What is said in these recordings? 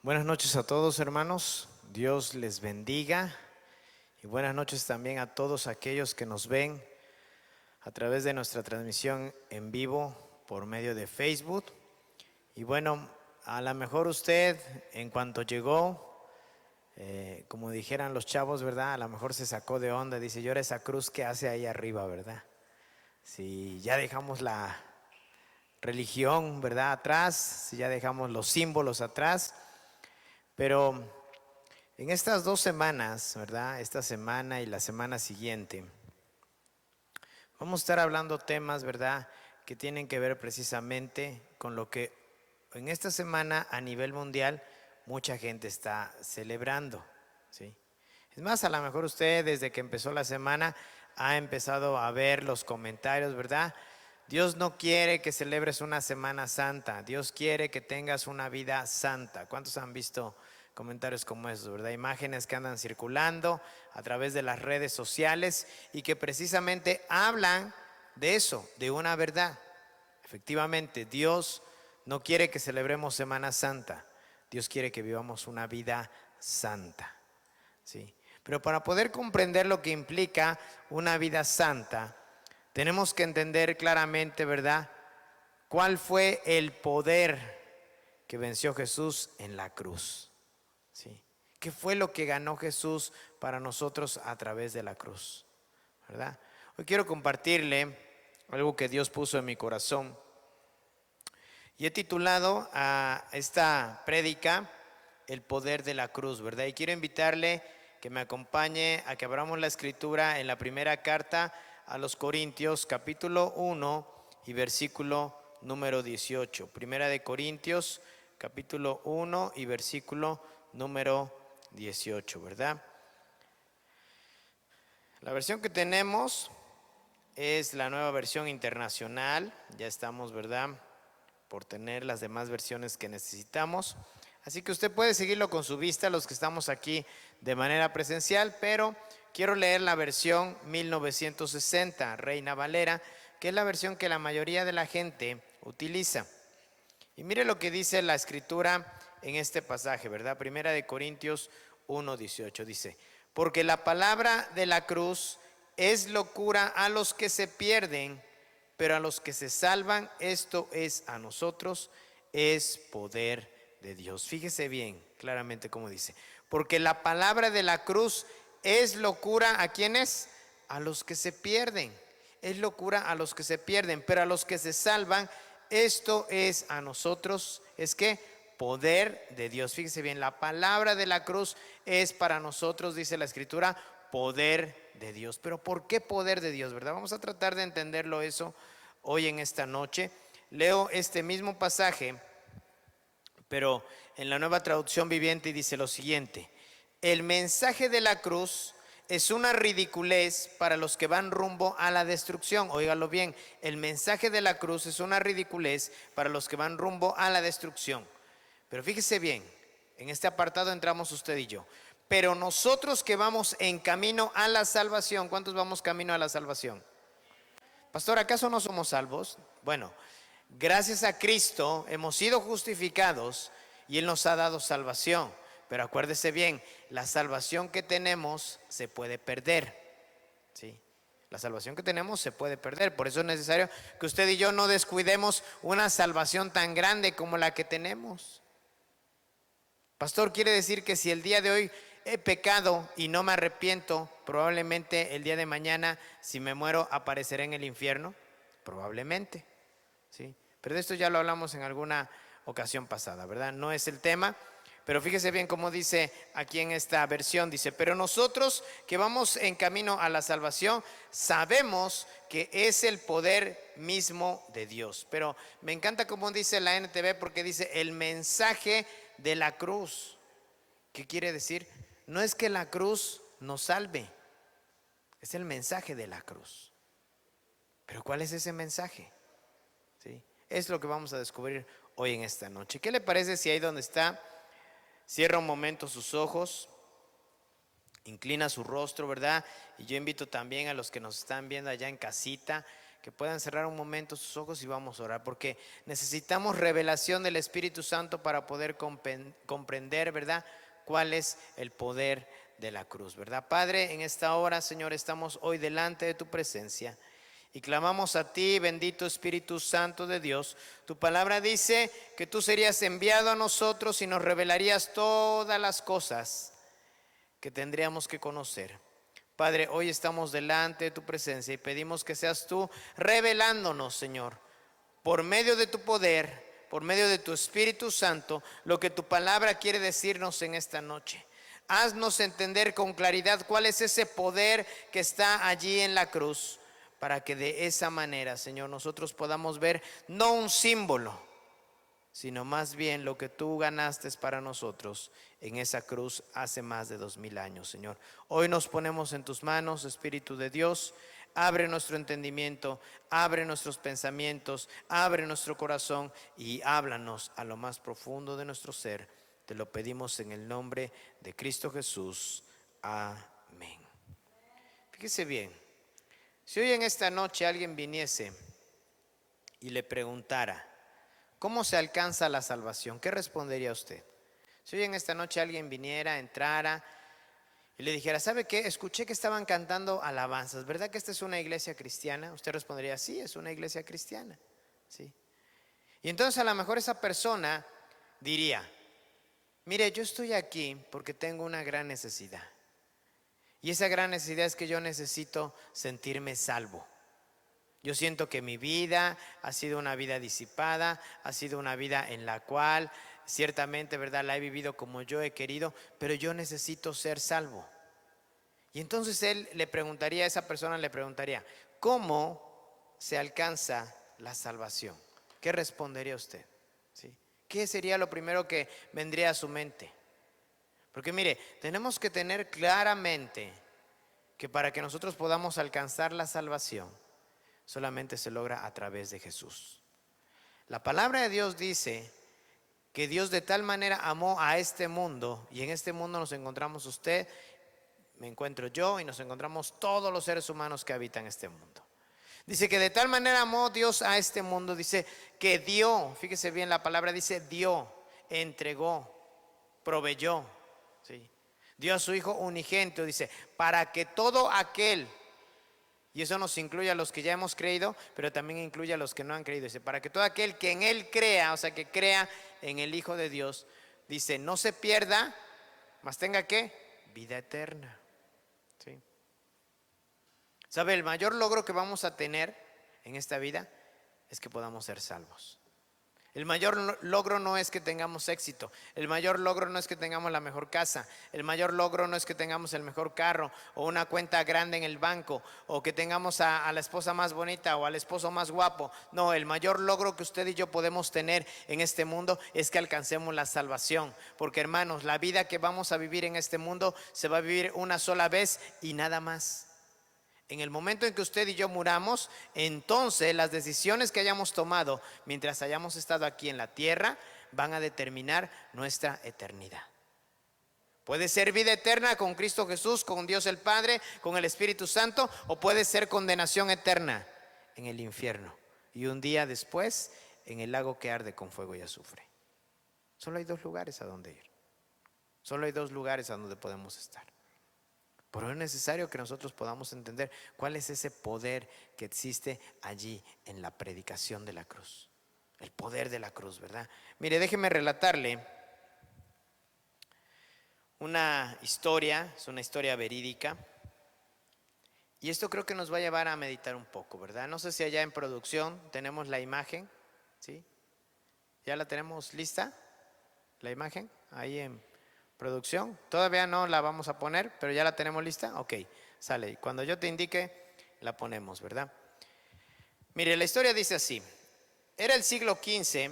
Buenas noches a todos, hermanos. Dios les bendiga. Y buenas noches también a todos aquellos que nos ven a través de nuestra transmisión en vivo por medio de Facebook. Y bueno, a lo mejor usted, en cuanto llegó, como dijeran los chavos, ¿verdad? A lo mejor se sacó de onda. Dice, ¿y ahora esa cruz qué hace ahí arriba, verdad? Si ya dejamos la religión, ¿verdad? Atrás, si ya dejamos los símbolos atrás. Pero en estas 2 semanas, ¿verdad? Esta semana y la semana siguiente, vamos a estar hablando temas, ¿verdad? Que tienen que ver precisamente con lo que en esta semana a nivel mundial mucha gente está celebrando, ¿sí? Es más, a lo mejor usted desde que empezó la semana ha empezado a ver los comentarios, ¿verdad? Dios no quiere que celebres una Semana Santa, Dios quiere que tengas una vida santa. ¿Cuántos han visto comentarios como esos, verdad? Imágenes que andan circulando a través de las redes sociales y que precisamente hablan de eso, de una verdad. Efectivamente, Dios no quiere que celebremos Semana Santa, Dios quiere que vivamos una vida santa, ¿sí? Pero para poder comprender lo que implica una vida santa, tenemos que entender claramente, ¿verdad?, cuál fue el poder que venció Jesús en la cruz, ¿sí? ¿Qué fue lo que ganó Jesús para nosotros a través de la cruz, ¿verdad? Hoy quiero compartirle algo que Dios puso en mi corazón y he titulado a esta prédica El poder de la cruz, ¿verdad? Y quiero invitarle que me acompañe a que abramos la escritura en la primera carta a los Corintios, capítulo 1 y versículo número 18. Primera de Corintios, capítulo 1 y versículo número 18, ¿verdad? La versión que tenemos es la nueva versión internacional. Ya estamos, ¿verdad?, por tener las demás versiones que necesitamos. Así que usted puede seguirlo con su vista, los que estamos aquí de manera presencial, pero quiero leer la versión 1960, Reina Valera, que es la versión que la mayoría de la gente utiliza. Y mire lo que dice la escritura en este pasaje, ¿verdad? Primera de Corintios 1:18 dice, porque la palabra de la cruz es locura a los que se pierden, pero a los que se salvan, esto es a nosotros, es poder de Dios. Fíjese bien claramente cómo dice, porque la palabra de la cruz es locura a quienes, a los que se pierden, es locura a los que se pierden, pero a los que se salvan, esto es a nosotros, es que poder de Dios. Fíjese bien, la palabra de la cruz es para nosotros, dice la escritura, poder de Dios. Pero ¿por qué poder de Dios, verdad? Vamos a tratar de entenderlo eso hoy en esta noche. Leo este mismo pasaje, pero en la Nueva Traducción Viviente, y dice lo siguiente: el mensaje de la cruz es una ridiculez para los que van rumbo a la destrucción. Óigalo bien, el mensaje de la cruz es una ridiculez para los que van rumbo a la destrucción. Pero fíjese bien, en este apartado entramos usted y yo. Pero nosotros que vamos en camino a la salvación, ¿cuántos vamos camino a la salvación? Pastor, ¿acaso no somos salvos? Bueno, gracias a Cristo hemos sido justificados y Él nos ha dado salvación. Pero acuérdese bien, la salvación que tenemos se puede perder, ¿sí? La salvación que tenemos se puede perder. Por eso es necesario que usted y yo no descuidemos una salvación tan grande como la que tenemos. Pastor, quiere decir que si el día de hoy he pecado y no me arrepiento, probablemente el día de mañana, si me muero, apareceré en el infierno. Probablemente, ¿sí? Pero de esto ya lo hablamos en alguna ocasión pasada, ¿verdad? No es el tema. Pero fíjese bien cómo dice aquí en esta versión, dice, pero nosotros que vamos en camino a la salvación, sabemos que es el poder mismo de Dios. Pero me encanta cómo dice la NTV, porque dice el mensaje de la cruz. ¿Qué quiere decir? No es que la cruz nos salve, es el mensaje de la cruz. Pero ¿cuál es ese mensaje? ¿Sí? Es lo que vamos a descubrir hoy en esta noche. ¿Qué le parece si ahí donde está cierra un momento sus ojos, inclina su rostro, ¿verdad? Y yo invito también a los que nos están viendo allá en casita que puedan cerrar un momento sus ojos y vamos a orar, porque necesitamos revelación del Espíritu Santo para poder comprender, ¿verdad?, cuál es el poder de la cruz, ¿verdad? Padre, en esta hora, Señor, estamos hoy delante de tu presencia y clamamos a ti, bendito Espíritu Santo de Dios. Tu palabra dice que tú serías enviado a nosotros y nos revelarías todas las cosas que tendríamos que conocer. Padre, hoy estamos delante de tu presencia y pedimos que seas tú revelándonos, Señor, por medio de tu poder, por medio de tu Espíritu Santo, lo que tu palabra quiere decirnos en esta noche. Haznos entender con claridad cuál es ese poder que está allí en la cruz, para que de esa manera, Señor, nosotros podamos ver no un símbolo, sino más bien lo que tú ganaste para nosotros en esa cruz hace más de 2000 años, Señor. Hoy nos ponemos en tus manos, Espíritu de Dios. Abre nuestro entendimiento, abre nuestros pensamientos, abre nuestro corazón y háblanos a lo más profundo de nuestro ser. Te lo pedimos en el nombre de Cristo Jesús. Amén. Fíjese bien, si hoy en esta noche alguien viniese y le preguntara, ¿cómo se alcanza la salvación? ¿Qué respondería usted? Si hoy en esta noche alguien viniera, entrara y le dijera, ¿sabe qué? Escuché que estaban cantando alabanzas, ¿verdad que esta es una iglesia cristiana? Usted respondería, sí, es una iglesia cristiana. ¿Sí? Y entonces a lo mejor esa persona diría, mire, yo estoy aquí porque tengo una gran necesidad. Y esa gran necesidad es que yo necesito sentirme salvo. Yo siento que mi vida ha sido una vida disipada, ha sido una vida en la cual ciertamente, ¿verdad?, la he vivido como yo he querido, pero yo necesito ser salvo. Y entonces él le preguntaría, a esa persona le preguntaría, ¿cómo se alcanza la salvación? ¿Qué respondería usted? ¿Sí? ¿Qué sería lo primero que vendría a su mente? Porque mire, tenemos que tener claramente que para que nosotros podamos alcanzar la salvación, solamente se logra a través de Jesús. La palabra de Dios dice que Dios de tal manera amó a este mundo, y en este mundo nos encontramos usted, me encuentro yo, y nos encontramos todos los seres humanos que habitan este mundo. Dice que de tal manera amó Dios a este mundo, dice que dio, fíjese bien, la palabra dice dio, entregó, proveyó, ¿sí? Dio a su Hijo unigénito, dice, para que todo aquel, y eso nos incluye a los que ya hemos creído, pero también incluye a los que no han creído. Dice, para que todo aquel que en Él crea, o sea, que crea en el Hijo de Dios, dice, no se pierda, mas tenga ¿qué? Vida eterna. ¿Sí? ¿Sabe? El mayor logro que vamos a tener en esta vida es que podamos ser salvos. El mayor logro no es que tengamos éxito, el mayor logro no es que tengamos la mejor casa, el mayor logro no es que tengamos el mejor carro o una cuenta grande en el banco o que tengamos a la esposa más bonita o al esposo más guapo. No, el mayor logro que usted y yo podemos tener en este mundo es que alcancemos la salvación. Porque hermanos, la vida que vamos a vivir en este mundo se va a vivir una sola vez y nada más. En el momento en que usted y yo muramos, entonces las decisiones que hayamos tomado mientras hayamos estado aquí en la tierra van a determinar nuestra eternidad. Puede ser vida eterna con Cristo Jesús, con Dios el Padre, con el Espíritu Santo, o puede ser condenación eterna en el infierno y un día después en el lago que arde con fuego y azufre. Solo hay dos lugares a donde ir. Solo hay dos lugares a donde podemos estar. Pero es necesario que nosotros podamos entender cuál es ese poder que existe allí en la predicación de la cruz. El poder de la cruz, ¿verdad? Mire, déjeme relatarle una historia, es una historia verídica. Y esto creo que nos va a llevar a meditar un poco, ¿verdad? No sé si allá en producción tenemos la imagen, ¿sí? ¿Ya la tenemos lista? ¿La imagen? Ahí en producción. Todavía no la vamos a poner, pero ya la tenemos lista. Ok, sale. Y cuando yo te indique, la ponemos, ¿verdad? Mire, la historia dice así. Era el siglo XV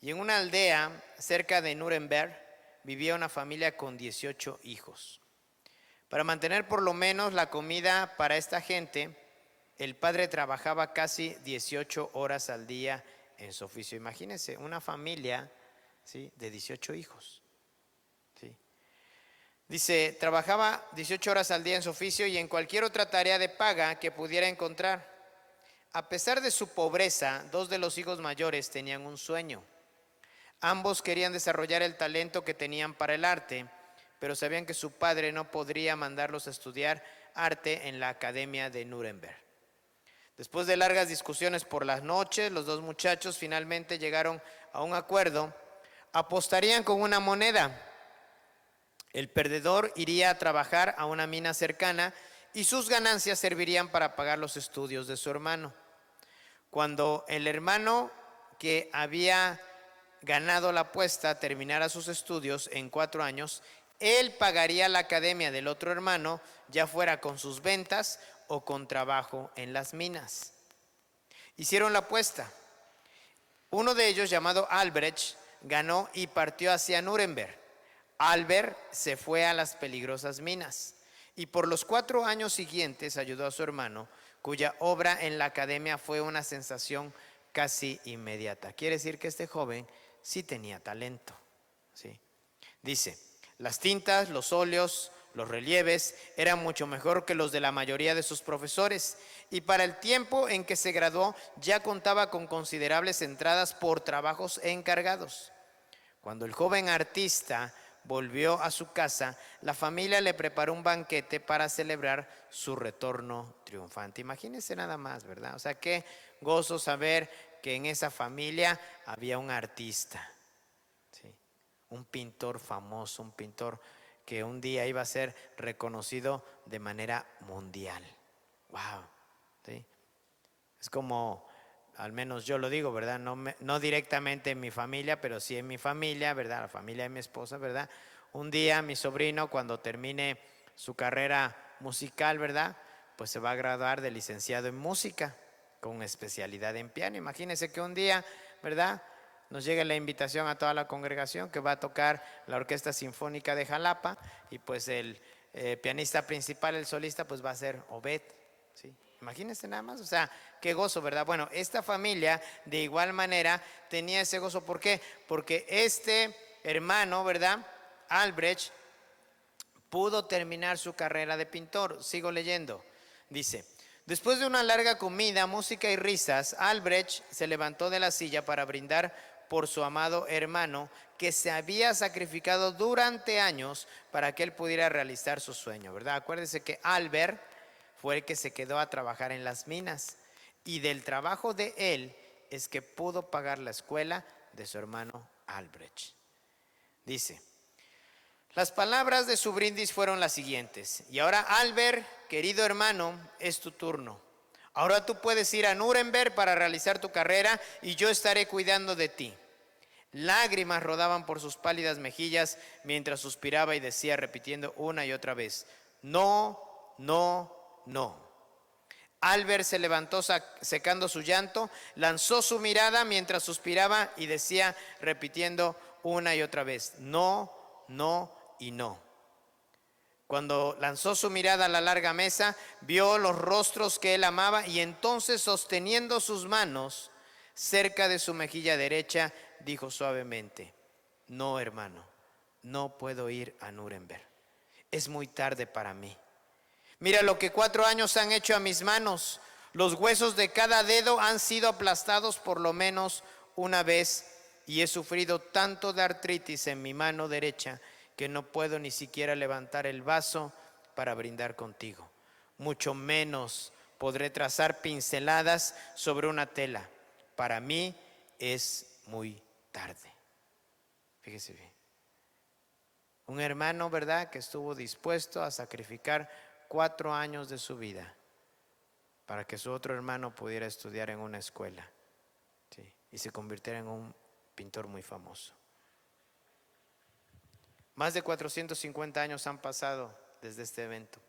y en una aldea cerca de Nuremberg vivía una familia con 18 hijos. Para mantener por lo menos la comida para esta gente, el padre trabajaba casi 18 horas al día en su oficio. Imagínense, una familia, ¿sí?, de 18 hijos. ¿Sí? Dice, trabajaba 18 horas al día en su oficio y en cualquier otra tarea de paga que pudiera encontrar. A pesar de su pobreza, dos de los hijos mayores tenían un sueño. Ambos querían desarrollar el talento que tenían para el arte, pero sabían que su padre no podría mandarlos a estudiar arte en la Academia de Nuremberg. Después de largas discusiones por las noches, los dos muchachos finalmente llegaron a un acuerdo. Apostarían con una moneda. El perdedor iría a trabajar a una mina cercana y sus ganancias servirían para pagar los estudios de su hermano. Cuando el hermano que había ganado la apuesta terminara sus estudios en 4 años, él pagaría la academia del otro hermano, ya fuera con sus ventas o con trabajo en las minas. Hicieron la apuesta. Uno de ellos, llamado Albrecht, ganó y partió hacia Nuremberg. Albert se fue a las peligrosas minas y por los 4 años siguientes ayudó a su hermano, cuya obra en la academia fue una sensación casi inmediata. Quiere decir que este joven sí tenía talento. ¿Sí? Dice, las tintas, los óleos, los relieves eran mucho mejor que los de la mayoría de sus profesores y para el tiempo en que se graduó ya contaba con considerables entradas por trabajos encargados. Cuando el joven artista volvió a su casa, la familia le preparó un banquete para celebrar su retorno triunfante. Imagínense nada más, ¿verdad? O sea, qué gozo saber que en esa familia había un artista, ¿sí? Un pintor famoso, un pintor que un día iba a ser reconocido de manera mundial. ¡Wow! ¿Sí? Es como, al menos yo lo digo, ¿verdad? No directamente en mi familia, pero sí en mi familia, ¿verdad? La familia de mi esposa, ¿verdad? Un día mi sobrino, cuando termine su carrera musical, ¿verdad? Pues se va a graduar de licenciado en música con especialidad en piano. Imagínense que un día, ¿verdad? Nos llega la invitación a toda la congregación que va a tocar la Orquesta Sinfónica de Jalapa y pues el pianista principal, el solista, pues va a ser Obed, ¿sí? Imagínense nada más, o sea, qué gozo, ¿verdad? Bueno, esta familia de igual manera tenía ese gozo. ¿Por qué? Porque este hermano, ¿verdad? Albrecht pudo terminar su carrera de pintor. Sigo leyendo. Dice, después de una larga comida, música y risas, Albrecht se levantó de la silla para brindar por su amado hermano que se había sacrificado durante años para que él pudiera realizar su sueño, ¿verdad? Acuérdense que Albert fue el que se quedó a trabajar en las minas y del trabajo de él es que pudo pagar la escuela de su hermano Albrecht. Dice, las palabras de su brindis fueron las siguientes: y ahora, Albert, querido hermano, es tu turno. Ahora tú puedes ir a Nuremberg para realizar tu carrera y yo estaré cuidando de ti. Lágrimas rodaban por sus pálidas mejillas mientras suspiraba y decía, repitiendo una y otra vez, no, no, no. Albert se levantó secando su llanto, lanzó su mirada mientras suspiraba y decía, repitiendo una y otra vez, no, no y no. Cuando lanzó su mirada a la larga mesa, vio los rostros que él amaba y entonces, sosteniendo sus manos cerca de su mejilla derecha, dijo suavemente, no, hermano, no puedo ir a Nuremberg. Es muy tarde para mí. Mira lo que 4 años han hecho a mis manos. Los huesos de cada dedo han sido aplastados por lo menos una vez y he sufrido tanto de artritis en mi mano derecha que no puedo ni siquiera levantar el vaso para brindar contigo. Mucho menos podré trazar pinceladas sobre una tela. Para mí es muy tarde. Fíjese bien. Un hermano, ¿verdad?, que estuvo dispuesto a sacrificar 4 años de su vida para que su otro hermano pudiera estudiar en una escuela, ¿sí?, y se convirtiera en un pintor muy famoso. Más de 450 años han pasado desde este evento.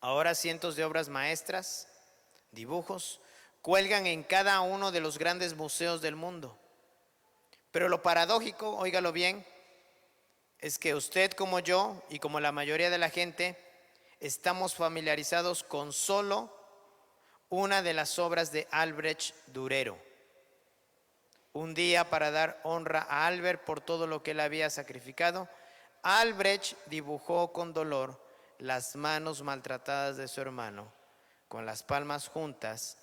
Ahora cientos de obras maestras, dibujos, cuelgan en cada uno de los grandes museos del mundo. Pero lo paradójico, óigalo bien, es que usted como yo y como la mayoría de la gente estamos familiarizados con solo una de las obras de Albrecht Dürer. Un día, para dar honra a Albert por todo lo que él había sacrificado, Albrecht dibujó con dolor las manos maltratadas de su hermano, con las palmas juntas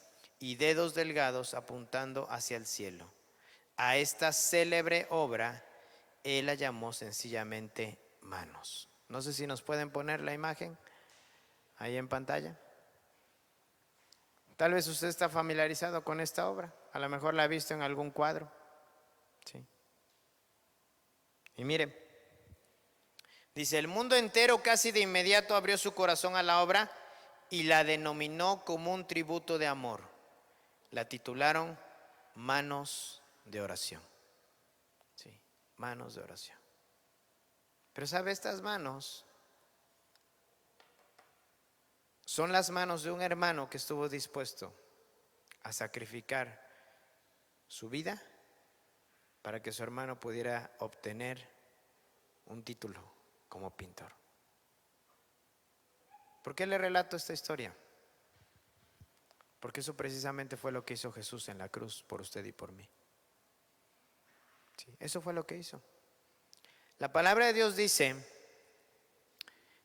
y dedos delgados apuntando hacia el cielo. A esta célebre obra él la llamó sencillamente manos. No sé si nos pueden poner la imagen ahí en pantalla. Tal vez usted está familiarizado con esta obra, a lo mejor la ha visto en algún cuadro. Sí. Y mire, dice, el mundo entero casi de inmediato abrió su corazón a la obra y la denominó como un tributo de amor. La titularon Manos de Oración. Sí, manos de oración. Pero ¿sabe? Estas manos son las manos de un hermano que estuvo dispuesto a sacrificar su vida para que su hermano pudiera obtener un título como pintor. ¿Por qué le relato esta historia? Porque eso precisamente fue lo que hizo Jesús en la cruz por usted y por mí. Sí, eso fue lo que hizo. La palabra de Dios dice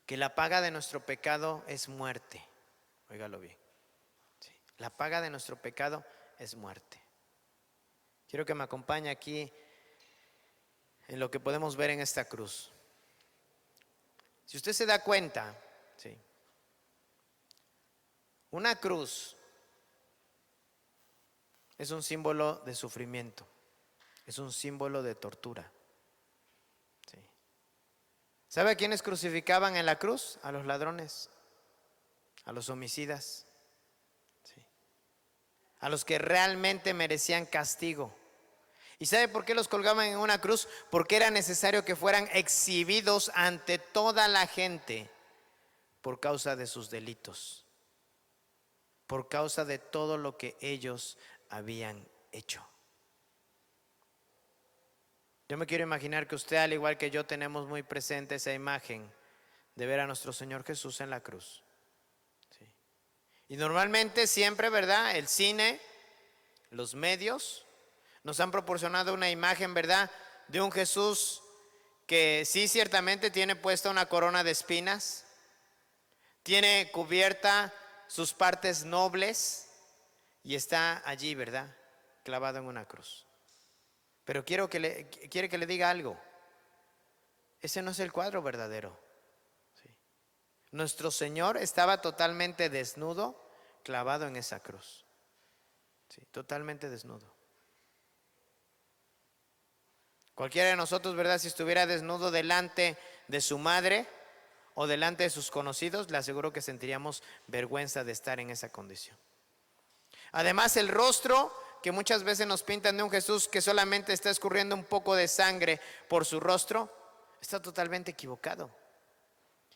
que la paga de nuestro pecado es muerte. Óigalo bien. Sí, la paga de nuestro pecado es muerte. Quiero que me acompañe aquí en lo que podemos ver en esta cruz. Si usted se da cuenta, sí, una cruz es un símbolo de sufrimiento, es un símbolo de tortura. Sí. ¿Sabe a quiénes crucificaban en la cruz? A los ladrones, a los homicidas, sí, a los que realmente merecían castigo. ¿Y sabe por qué los colgaban en una cruz? Porque era necesario que fueran exhibidos ante toda la gente por causa de sus delitos, por causa de todo lo que ellos habían hecho. Yo me quiero imaginar que usted, al igual que yo, tenemos muy presente esa imagen de ver a nuestro Señor Jesús en la cruz. Sí. Y normalmente siempre, ¿verdad? El cine, los medios nos han proporcionado una imagen, ¿verdad?, de un Jesús que sí, ciertamente tiene puesta una corona de espinas, tiene cubierta sus partes nobles y está allí, ¿verdad?, clavado en una cruz. Pero quiere que le diga algo. Ese no es el cuadro verdadero. Sí. Nuestro Señor estaba totalmente desnudo, clavado en esa cruz. Sí, totalmente desnudo. Cualquiera de nosotros, ¿verdad?, si estuviera desnudo delante de su madre o delante de sus conocidos, le aseguro que sentiríamos vergüenza de estar en esa condición. Además, el rostro que muchas veces nos pintan de un Jesús que solamente está escurriendo un poco de sangre por su rostro, está totalmente equivocado.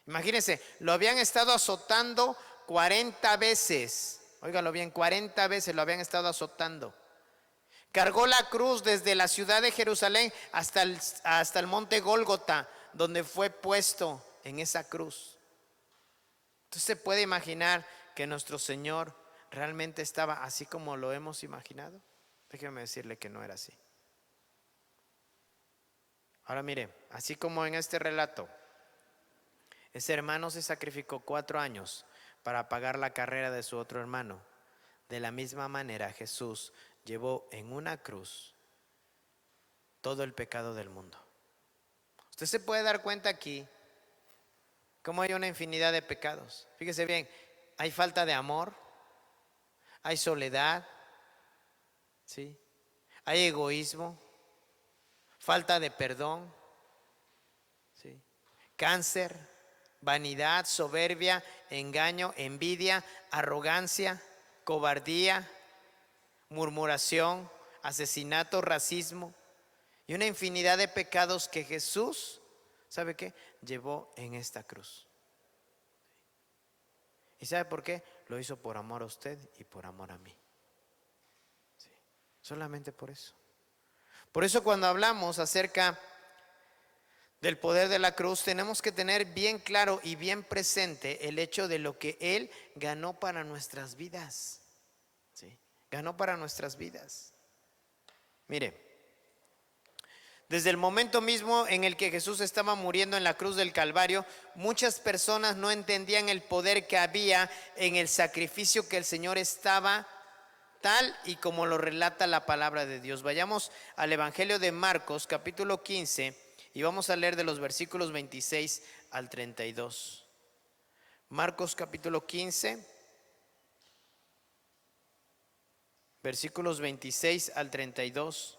Imagínense, lo habían estado azotando 40 veces. Óigalo bien, 40 veces lo habían estado azotando. Cargó la cruz desde la ciudad de Jerusalén hasta el monte Gólgota, donde fue puesto en esa cruz. Entonces se puede imaginar que nuestro Señor realmente estaba así como lo hemos imaginado. Déjeme decirle que no era así. Ahora mire, así como en este relato, ese hermano se sacrificó 4 años para pagar la carrera de su otro hermano. De la misma manera Jesús llevó en una cruz todo el pecado del mundo. Usted se puede dar cuenta aquí cómo hay una infinidad de pecados. Fíjese bien, hay falta de amor, hay soledad, ¿sí?, hay egoísmo, falta de perdón, ¿sí?, cáncer, vanidad, soberbia, engaño, envidia, arrogancia, cobardía, murmuración, asesinato, racismo y una infinidad de pecados que Jesús, ¿sabe qué?, llevó en esta cruz. ¿Y sabe por qué? Lo hizo por amor a usted y por amor a mí. Sí, solamente por eso. Por eso cuando hablamos acerca del poder de la cruz, tenemos que tener bien claro y bien presente el hecho de lo que Él ganó para nuestras vidas. ¿Sí? Ganó para nuestras vidas. Mire, desde el momento mismo en el que Jesús estaba muriendo en la cruz del Calvario, muchas personas no entendían el poder que había en el sacrificio que el Señor estaba tal y como lo relata la palabra de Dios. Vayamos al Evangelio de Marcos, capítulo 15, y vamos a leer de los versículos 26 al 32. Marcos capítulo 15, versículos 26 al 32.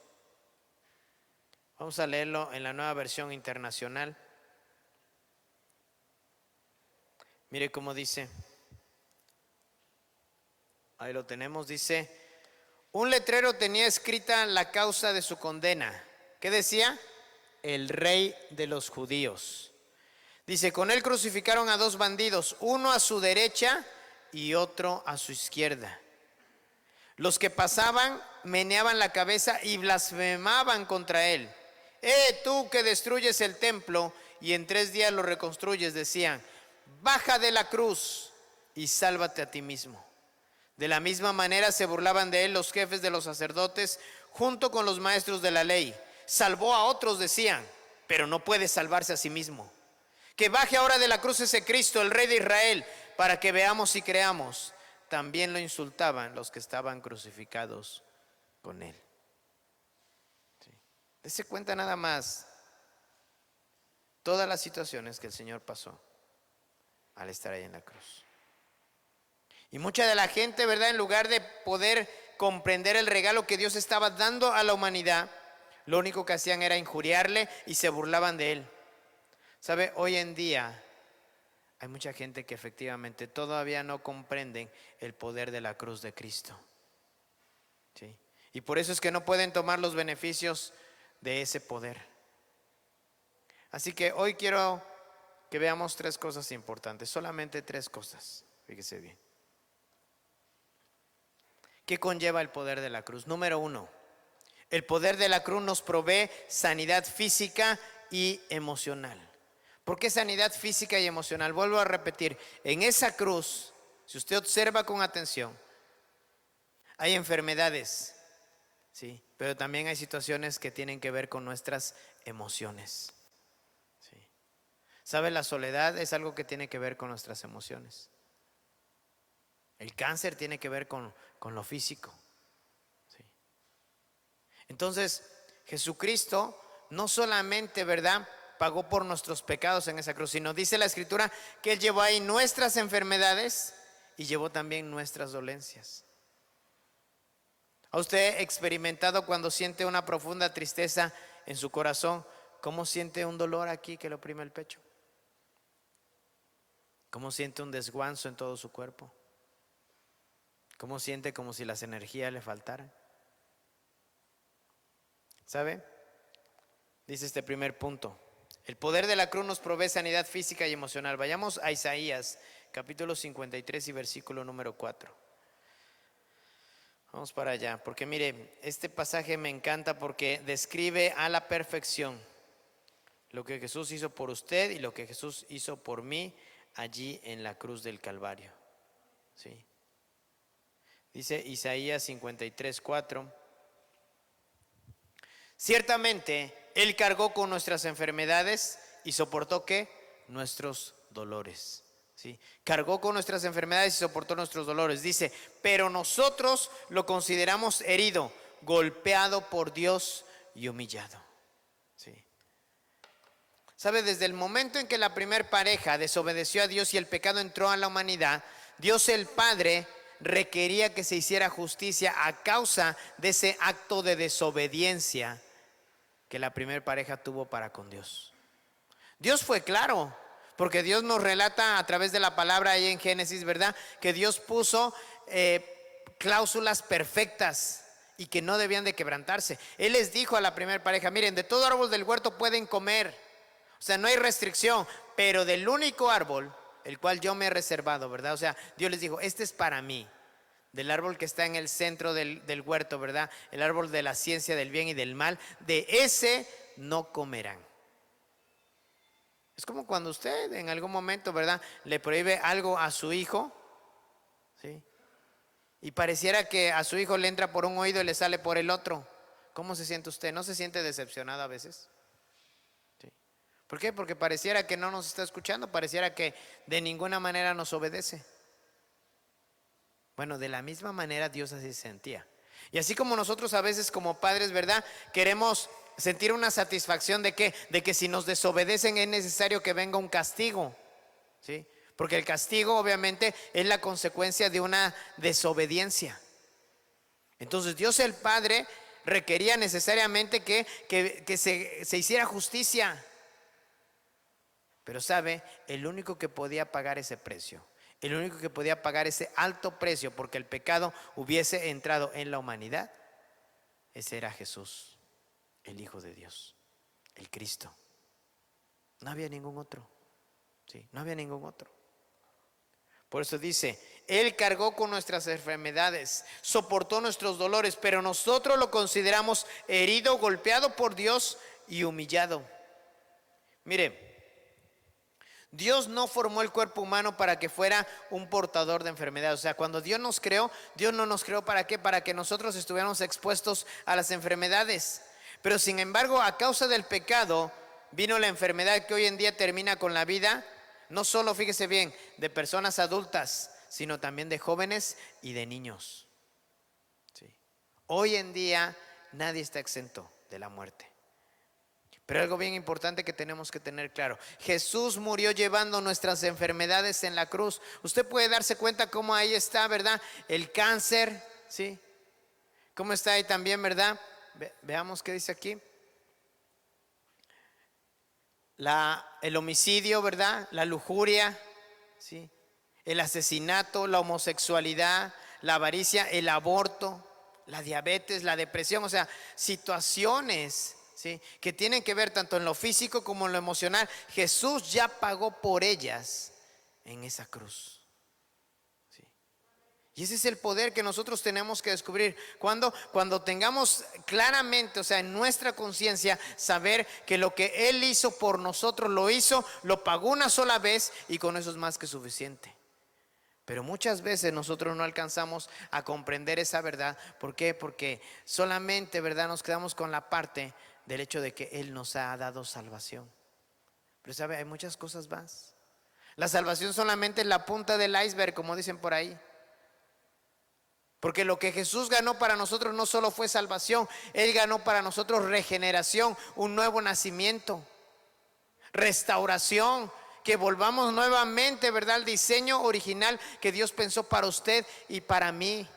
Vamos a leerlo en la Nueva Versión Internacional. Mire cómo dice. Ahí lo tenemos, dice: un letrero tenía escrita la causa de su condena. ¿Qué decía? El Rey de los Judíos. Dice: con él crucificaron a dos bandidos, uno a su derecha y otro a su izquierda. Los que pasaban meneaban la cabeza y blasfemaban contra él. Tú que destruyes el templo y en 3 días lo reconstruyes, decían: baja de la cruz y sálvate a ti mismo. De la misma manera se burlaban de él los jefes de los sacerdotes junto con los maestros de la ley. Salvó a otros, decían, pero no puede salvarse a sí mismo. Que baje ahora de la cruz ese Cristo, el Rey de Israel, para que veamos y creamos. También lo insultaban los que estaban crucificados con él. Sí. Dese cuenta nada más todas las situaciones que el Señor pasó al estar ahí en la cruz. Y mucha de la gente, ¿verdad?, en lugar de poder comprender el regalo que Dios estaba dando a la humanidad, lo único que hacían era injuriarle y se burlaban de él. ¿Sabe? Hoy en día hay mucha gente que efectivamente todavía no comprenden el poder de la cruz de Cristo. ¿Sí? Y por eso es que no pueden tomar los beneficios de ese poder. Así que hoy quiero que veamos 3 cosas importantes, solamente 3 cosas. Fíjese bien. ¿Qué conlleva el poder de la cruz? Número 1, el poder de la cruz nos provee sanidad física y emocional. ¿Por qué sanidad física y emocional? Vuelvo a repetir, en esa cruz, si usted observa con atención, hay enfermedades, ¿sí? Pero también hay situaciones que tienen que ver con nuestras emociones. ¿Sí? ¿Sabe? La soledad es algo que tiene que ver con nuestras emociones. El cáncer tiene que ver con lo físico. ¿Sí? Entonces, Jesucristo no solamente, ¿verdad?, pagó por nuestros pecados en esa cruz, sino dice la Escritura que Él llevó ahí nuestras enfermedades y llevó también nuestras dolencias. ¿Ha usted experimentado cuando siente una profunda tristeza en su corazón? ¿Cómo siente un dolor aquí que le oprime el pecho? ¿Cómo siente un desguanzo en todo su cuerpo? ¿Cómo siente como si las energías le faltaran? ¿Sabe? Dice este primer punto: el poder de la cruz nos provee sanidad física y emocional. Vayamos a Isaías, capítulo 53 y versículo número 4. Vamos para allá, porque mire, este pasaje me encanta porque describe a la perfección lo que Jesús hizo por usted y lo que Jesús hizo por mí allí en la cruz del Calvario. ¿Sí? Dice Isaías 53, 4. Ciertamente, Él cargó con nuestras enfermedades y soportó ¿qué? Nuestros dolores. ¿Sí? Cargó con nuestras enfermedades y soportó nuestros dolores. Dice, pero nosotros lo consideramos herido, golpeado por Dios y humillado. ¿Sí? ¿Sabe? Desde el momento en que la primer pareja desobedeció a Dios y el pecado entró a la humanidad, Dios el Padre requería que se hiciera justicia a causa de ese acto de desobediencia que la primer pareja tuvo para con Dios. Dios fue claro, porque Dios nos relata a través de la palabra ahí en Génesis, ¿verdad?, que Dios puso cláusulas perfectas y que no debían de quebrantarse. Él les dijo a la primer pareja: miren, de todo árbol del huerto pueden comer, o sea, no hay restricción, pero del único árbol el cual yo me he reservado, ¿verdad? O sea, Dios les dijo: este es para mí. Del árbol que está en el centro del huerto, ¿verdad?, el árbol de la ciencia del bien y del mal, de ese no comerán. Es como cuando usted en algún momento, ¿verdad?, le prohíbe algo a su hijo, ¿sí?, y pareciera que a su hijo le entra por un oído y le sale por el otro. ¿Cómo se siente usted? ¿No se siente decepcionado a veces? ¿Sí? ¿Por qué? Porque pareciera que no nos está escuchando, pareciera que de ninguna manera nos obedece. Bueno, de la misma manera Dios así se sentía. Y así como nosotros a veces como padres, ¿verdad? Queremos sentir una satisfacción de que si nos desobedecen es necesario que venga un castigo, ¿sí? Porque el castigo obviamente es la consecuencia de una desobediencia. Entonces Dios el Padre requería necesariamente que se hiciera justicia. Pero sabe, el único que podía pagar ese precio, el único que podía pagar ese alto precio porque el pecado hubiese entrado en la humanidad, ese era Jesús, el Hijo de Dios, el Cristo. No había ningún otro, ¿sí? No había ningún otro. Por eso dice, Él cargó con nuestras enfermedades, soportó nuestros dolores, pero nosotros lo consideramos herido, golpeado por Dios y humillado. Mire, Dios no formó el cuerpo humano para que fuera un portador de enfermedades. O sea, cuando Dios nos creó, Dios no nos creó ¿para qué? Para que nosotros estuviéramos expuestos a las enfermedades. Pero sin embargo, a causa del pecado, vino la enfermedad que hoy en día termina con la vida, no solo, fíjese bien, de personas adultas, sino también de jóvenes y de niños. Sí. Hoy en día nadie está exento de la muerte. Pero algo bien importante que tenemos que tener claro, Jesús murió llevando nuestras enfermedades en la cruz. Usted puede darse cuenta cómo ahí está, ¿verdad? El cáncer, ¿sí? ¿Cómo está ahí también, verdad? Veamos qué dice aquí. El homicidio, ¿verdad? La lujuria, ¿sí? El asesinato, la homosexualidad, la avaricia, el aborto, la diabetes, la depresión, o sea, situaciones, ¿sí?, que tienen que ver tanto en lo físico como en lo emocional. Jesús ya pagó por ellas en esa cruz. Y ese es el poder que nosotros tenemos que descubrir. Cuando tengamos claramente, o sea, en nuestra conciencia, saber que lo que Él hizo por nosotros lo hizo, lo pagó una sola vez y con eso es más que suficiente. Pero muchas veces nosotros no alcanzamos a comprender esa verdad. ¿Por qué? Porque solamente, ¿verdad?, nos quedamos con la parte del hecho de que Él nos ha dado salvación. Pero sabe, hay muchas cosas más. La salvación solamente es la punta del iceberg, como dicen por ahí. Porque lo que Jesús ganó para nosotros no solo fue salvación, Él ganó para nosotros regeneración, un nuevo nacimiento, restauración, que volvamos nuevamente, ¿verdad?, al diseño original que Dios pensó para usted y para mí.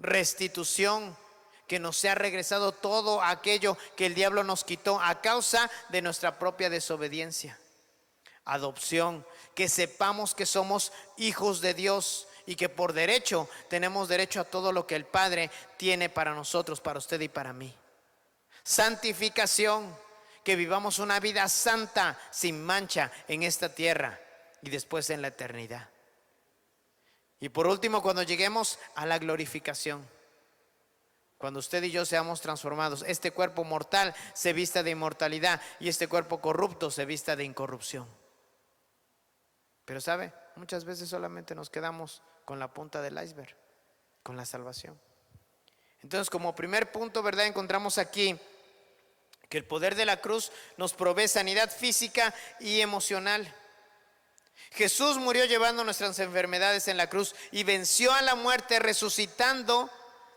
Restitución, que nos sea regresado todo aquello que el diablo nos quitó a causa de nuestra propia desobediencia. Adopción, que sepamos que somos hijos de Dios y que por derecho tenemos derecho a todo lo que el Padre tiene para nosotros, para usted y para mí. Santificación, que vivamos una vida santa, sin mancha en esta tierra y después en la eternidad. Y por último, cuando lleguemos a la glorificación, cuando usted y yo seamos transformados, este cuerpo mortal se vista de inmortalidad y este cuerpo corrupto se vista de incorrupción. Pero sabe, muchas veces solamente nos quedamos con la punta del iceberg, con la salvación. Entonces, como primer punto, ¿verdad?, encontramos aquí que el poder de la cruz nos provee sanidad física y emocional. Jesús murió llevando nuestras enfermedades en la cruz y venció a la muerte resucitando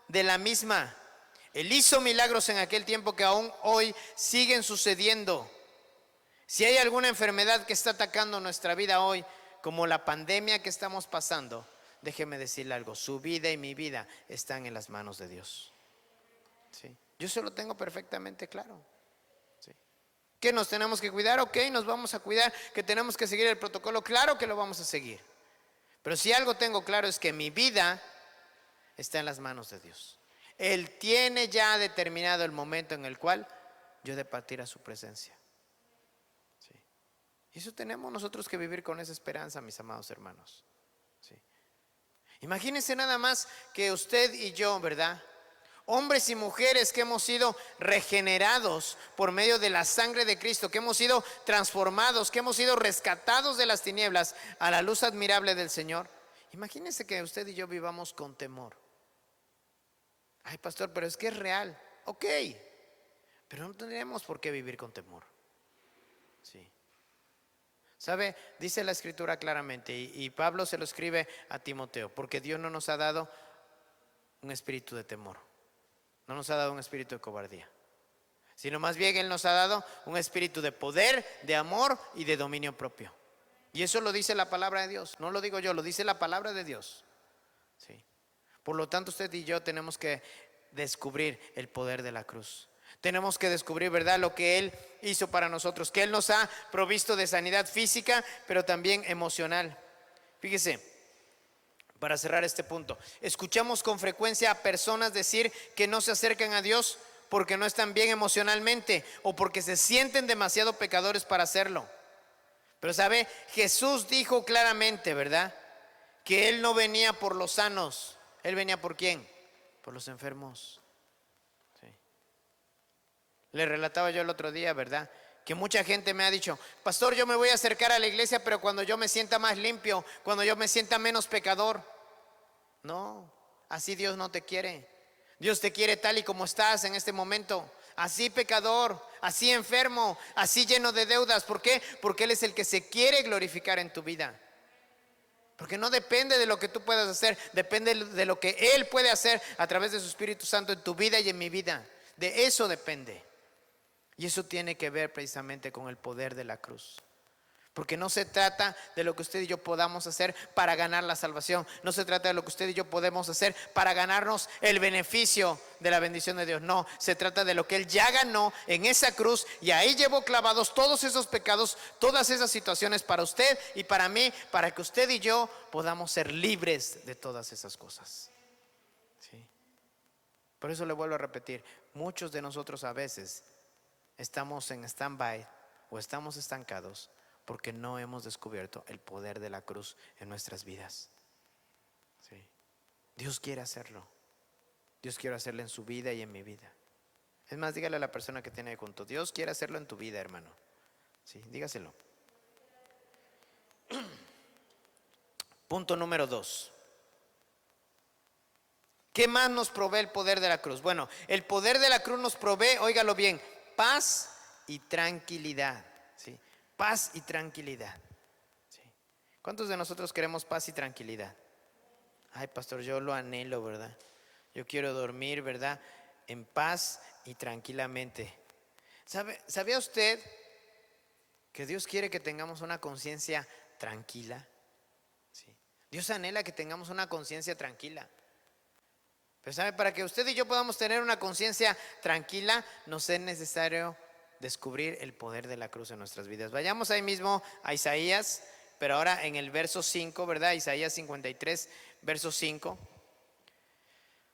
de la misma. Él hizo milagros en aquel tiempo que aún hoy siguen sucediendo. Si hay alguna enfermedad que está atacando nuestra vida hoy, como la pandemia que estamos pasando, déjeme decirle algo, su vida y mi vida están en las manos de Dios. ¿Sí? Yo se lo tengo perfectamente claro. ¿Sí? ¿Que nos tenemos que cuidar? Ok, nos vamos a cuidar. ¿Que tenemos que seguir el protocolo? Claro que lo vamos a seguir. Pero si algo tengo claro es que mi vida está en las manos de Dios. Él tiene ya determinado el momento en el cual yo he de partir a su presencia. ¿Sí? Y eso tenemos nosotros que vivir con esa esperanza, mis amados hermanos. ¿Sí? Imagínense nada más que usted y yo, ¿verdad?, hombres y mujeres que hemos sido regenerados por medio de la sangre de Cristo, que hemos sido transformados, que hemos sido rescatados de las tinieblas a la luz admirable del Señor. Imagínense que usted y yo vivamos con temor. Ay, pastor, pero es que es real. Ok, pero no tendríamos por qué vivir con temor. Sí. ¿Sabe? Dice la Escritura claramente, y Pablo se lo escribe a Timoteo, porque Dios no nos ha dado un espíritu de temor, no nos ha dado un espíritu de cobardía, sino más bien Él nos ha dado un espíritu de poder, de amor y de dominio propio. Y eso lo dice la palabra de Dios, no lo digo yo, lo dice la palabra de Dios. ¿Sí? Por lo tanto, usted y yo tenemos que descubrir el poder de la cruz. Tenemos que descubrir, ¿verdad?, lo que Él hizo para nosotros, que Él nos ha provisto de sanidad física, pero también emocional. Fíjese, para cerrar este punto, escuchamos con frecuencia a personas decir que no se acercan a Dios porque no están bien emocionalmente o porque se sienten demasiado pecadores para hacerlo. Pero sabe, Jesús dijo claramente, ¿verdad?, que Él no venía por los sanos. ¿Él venía por quién? Por los enfermos. Sí. Le relataba yo el otro día, ¿verdad?, que mucha gente me ha dicho: pastor, yo me voy a acercar a la iglesia, pero cuando yo me sienta más limpio, cuando yo me sienta menos pecador. No, así Dios no te quiere. Dios te quiere tal y como estás en este momento, así pecador, así enfermo, así lleno de deudas. ¿Por qué? Porque Él es el que se quiere glorificar en tu vida. Porque no depende de lo que tú puedas hacer, depende de lo que Él puede hacer a través de su Espíritu Santo en tu vida y en mi vida. De eso depende. Y eso tiene que ver precisamente con el poder de la cruz. Porque no se trata de lo que usted y yo podamos hacer para ganar la salvación. No se trata de lo que usted y yo podemos hacer para ganarnos el beneficio de la bendición de Dios. No, se trata de lo que Él ya ganó en esa cruz, y ahí llevó clavados todos esos pecados, todas esas situaciones para usted y para mí, para que usted y yo podamos ser libres de todas esas cosas. ¿Sí? Por eso le vuelvo a repetir, muchos de nosotros a veces estamos en stand-by o estamos estancados porque no hemos descubierto el poder de la cruz en nuestras vidas. ¿Sí? Dios quiere hacerlo. Dios quiere hacerlo en su vida y en mi vida. Es más, dígale a la persona que tiene junto: Dios quiere hacerlo en tu vida, hermano. Sí, dígaselo. Punto número 2. ¿Qué más nos provee el poder de la cruz? Bueno, el poder de la cruz nos provee, óigalo bien, paz y tranquilidad. ¿Sí? Paz y tranquilidad. ¿Sí? ¿Cuántos de nosotros queremos paz y tranquilidad? Ay, pastor, yo lo anhelo, ¿verdad? Yo quiero dormir, ¿verdad?, en paz y tranquilamente. ¿Sabía usted que Dios quiere que tengamos una conciencia tranquila? ¿Sí? Dios anhela que tengamos una conciencia tranquila. Pero ¿sabe? Para que usted y yo podamos tener una conciencia tranquila, nos es necesario descubrir el poder de la cruz en nuestras vidas. Vayamos ahí mismo a Isaías, pero ahora en el verso 5, ¿verdad? Isaías 53, verso 5.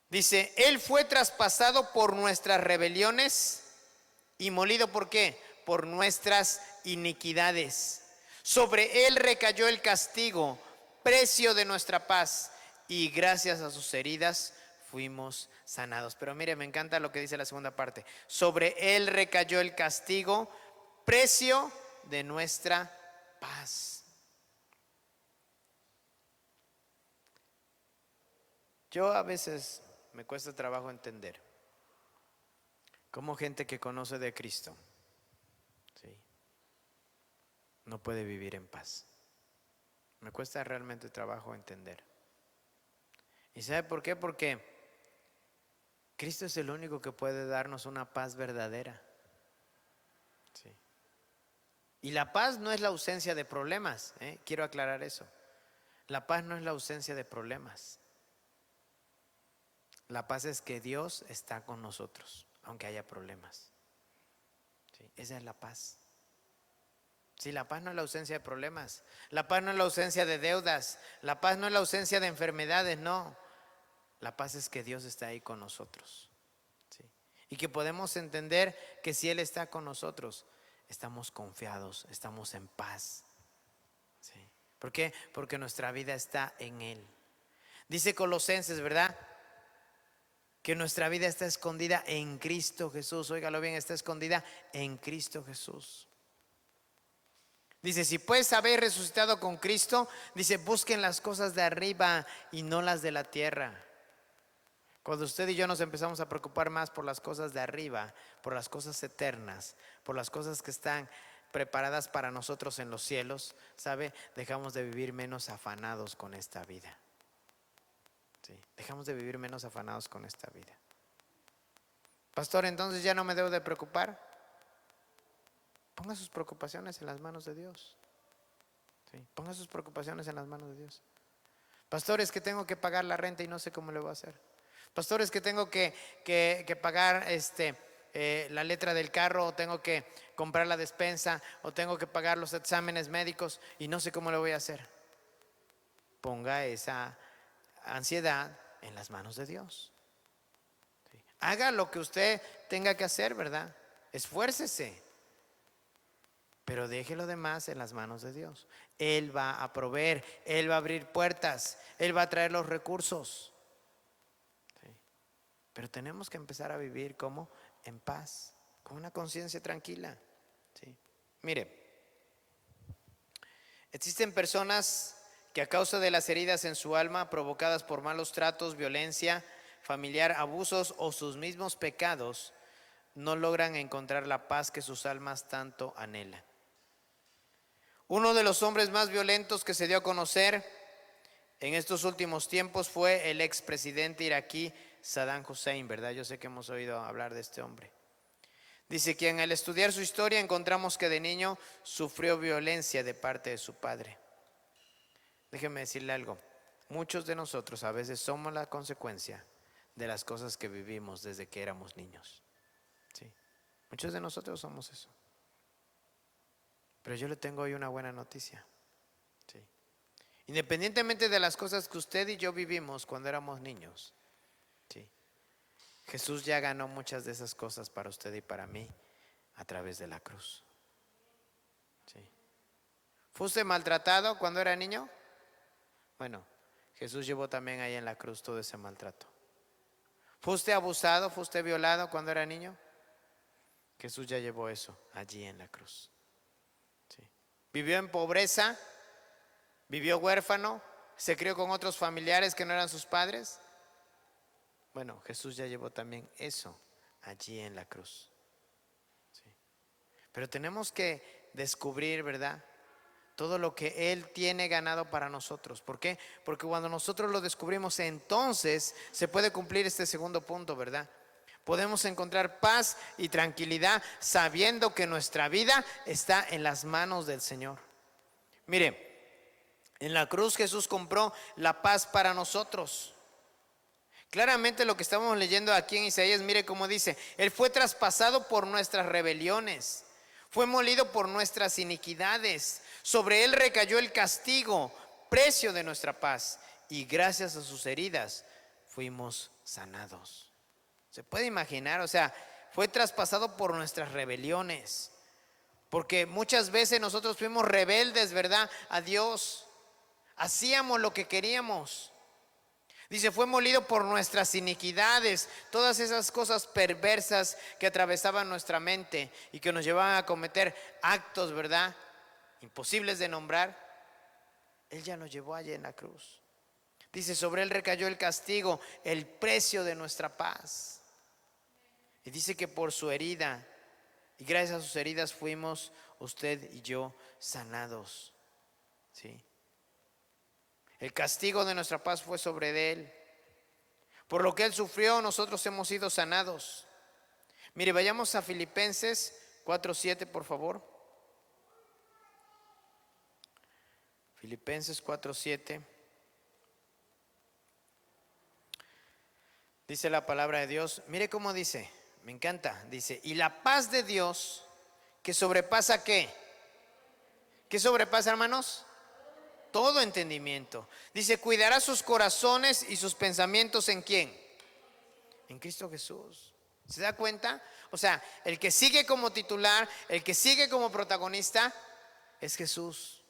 Dice: Él fue traspasado por nuestras rebeliones y molido, ¿por qué? Por nuestras iniquidades. Sobre Él recayó el castigo, precio de nuestra paz, y gracias a sus heridas fuimos sanados. Pero mire, me encanta lo que dice la segunda parte. Sobre Él recayó el castigo, precio de nuestra paz. Yo a veces me cuesta trabajo entender cómo gente que conoce de Cristo, ¿sí?, no puede vivir en paz. Me cuesta realmente trabajo entender. ¿Y sabe por qué? Porque Cristo es el único que puede darnos una paz verdadera. ¿Sí? Y la paz no es la ausencia de problemas, quiero aclarar eso. La paz no es la ausencia de problemas. La paz es que Dios está con nosotros, aunque haya problemas. ¿Sí? Esa es la paz. Sí, la paz no es la ausencia de problemas. La paz no es la ausencia de deudas. La paz no es la ausencia de enfermedades, no. La paz es que Dios está ahí con nosotros. ¿Sí? Y que podemos entender que si Él está con nosotros, estamos confiados, estamos en paz. ¿Sí? ¿Por qué? Porque nuestra vida está en Él. Dice Colosenses, ¿verdad?, que nuestra vida está escondida en Cristo Jesús. Óigalo bien, está escondida en Cristo Jesús. Dice: si pues habéis resucitado con Cristo, dice, busquen las cosas de arriba y no las de la tierra. Cuando usted y yo nos empezamos a preocupar más por las cosas de arriba, por las cosas eternas, por las cosas que están preparadas para nosotros en los cielos, ¿sabe? Dejamos de vivir menos afanados con esta vida. Sí, dejamos de vivir menos afanados con esta vida. Pastor, entonces ya no me debo de preocupar. Ponga sus preocupaciones en las manos de Dios. Sí, ponga sus preocupaciones en las manos de Dios. Pastor, es que tengo que pagar la renta y no sé cómo le voy a hacer. Pastor, es que tengo que pagar la letra del carro, o tengo que comprar la despensa, o tengo que pagar los exámenes médicos y no sé cómo le voy a hacer. Ponga esa ansiedad en las manos de Dios. Sí. Haga lo que usted tenga que hacer, ¿verdad? Esfuércese, pero deje lo demás en las manos de Dios. Él va a proveer, Él va a abrir puertas, Él va a traer los recursos. Sí. Pero tenemos que empezar a vivir como en paz, con una conciencia tranquila. Sí. Mire, existen personas que a causa de las heridas en su alma provocadas por malos tratos, violencia familiar, abusos o sus mismos pecados, no logran encontrar la paz que sus almas tanto anhelan. Uno de los hombres más violentos que se dio a conocer en estos últimos tiempos fue el expresidente iraquí Saddam Hussein, ¿verdad? Yo sé que hemos oído hablar de este hombre. Dice que al estudiar su historia encontramos que de niño sufrió violencia de parte de su padre. Déjeme decirle algo, muchos de nosotros a veces somos la consecuencia de las cosas que vivimos desde que éramos niños. ¿Sí? Muchos de nosotros somos eso. Pero yo le tengo hoy una buena noticia. ¿Sí? Independientemente de las cosas que usted y yo vivimos cuando éramos niños, ¿sí? Jesús ya ganó muchas de esas cosas para usted y para mí a través de la cruz. ¿Sí? ¿Fue usted maltratado cuando era niño? Bueno, Jesús llevó también ahí en la cruz todo ese maltrato. ¿Fue usted abusado? ¿Fue usted violado cuando era niño? Jesús ya llevó eso allí en la cruz. ¿Sí? ¿Vivió en pobreza? ¿Vivió huérfano? ¿Se crió con otros familiares que no eran sus padres? Bueno, Jesús ya llevó también eso allí en la cruz. ¿Sí? Pero tenemos que descubrir, ¿verdad?, todo lo que Él tiene ganado para nosotros. ¿Por qué? Porque cuando nosotros lo descubrimos, entonces se puede cumplir este segundo punto, ¿verdad? Podemos encontrar paz y tranquilidad sabiendo que nuestra vida está en las manos del Señor. Mire, en la cruz Jesús compró la paz para nosotros. Claramente lo que estamos leyendo aquí en Isaías, mire cómo dice, Él fue traspasado por nuestras rebeliones, fue molido por nuestras iniquidades, sobre Él recayó el castigo, precio de nuestra paz, y gracias a sus heridas fuimos sanados. ¿Se puede imaginar? O sea, fue traspasado por nuestras rebeliones, porque muchas veces nosotros fuimos rebeldes, ¿verdad?, a Dios, hacíamos lo que queríamos. Dice, fue molido por nuestras iniquidades, todas esas cosas perversas que atravesaban nuestra mente y que nos llevaban a cometer actos, ¿verdad?, imposibles de nombrar. Él ya nos llevó allá en la cruz. Dice, sobre Él recayó el castigo, el precio de nuestra paz. Y dice que por su herida, y gracias a sus heridas fuimos usted y yo sanados. ¿Sí? El castigo de nuestra paz fue sobre Él. Por lo que Él sufrió, nosotros hemos sido sanados. Mire, vayamos a Filipenses 4:7, por favor. Filipenses 4:7. Dice la palabra de Dios. Mire cómo dice, me encanta. Dice, y la paz de Dios, que sobrepasa ¿qué? ¿Qué sobrepasa, hermanos? Todo entendimiento. Dice, cuidará sus corazones y sus pensamientos ¿en quién? En Cristo Jesús. ¿Se da cuenta? O sea, el que sigue como titular, el que sigue como protagonista, es Jesús.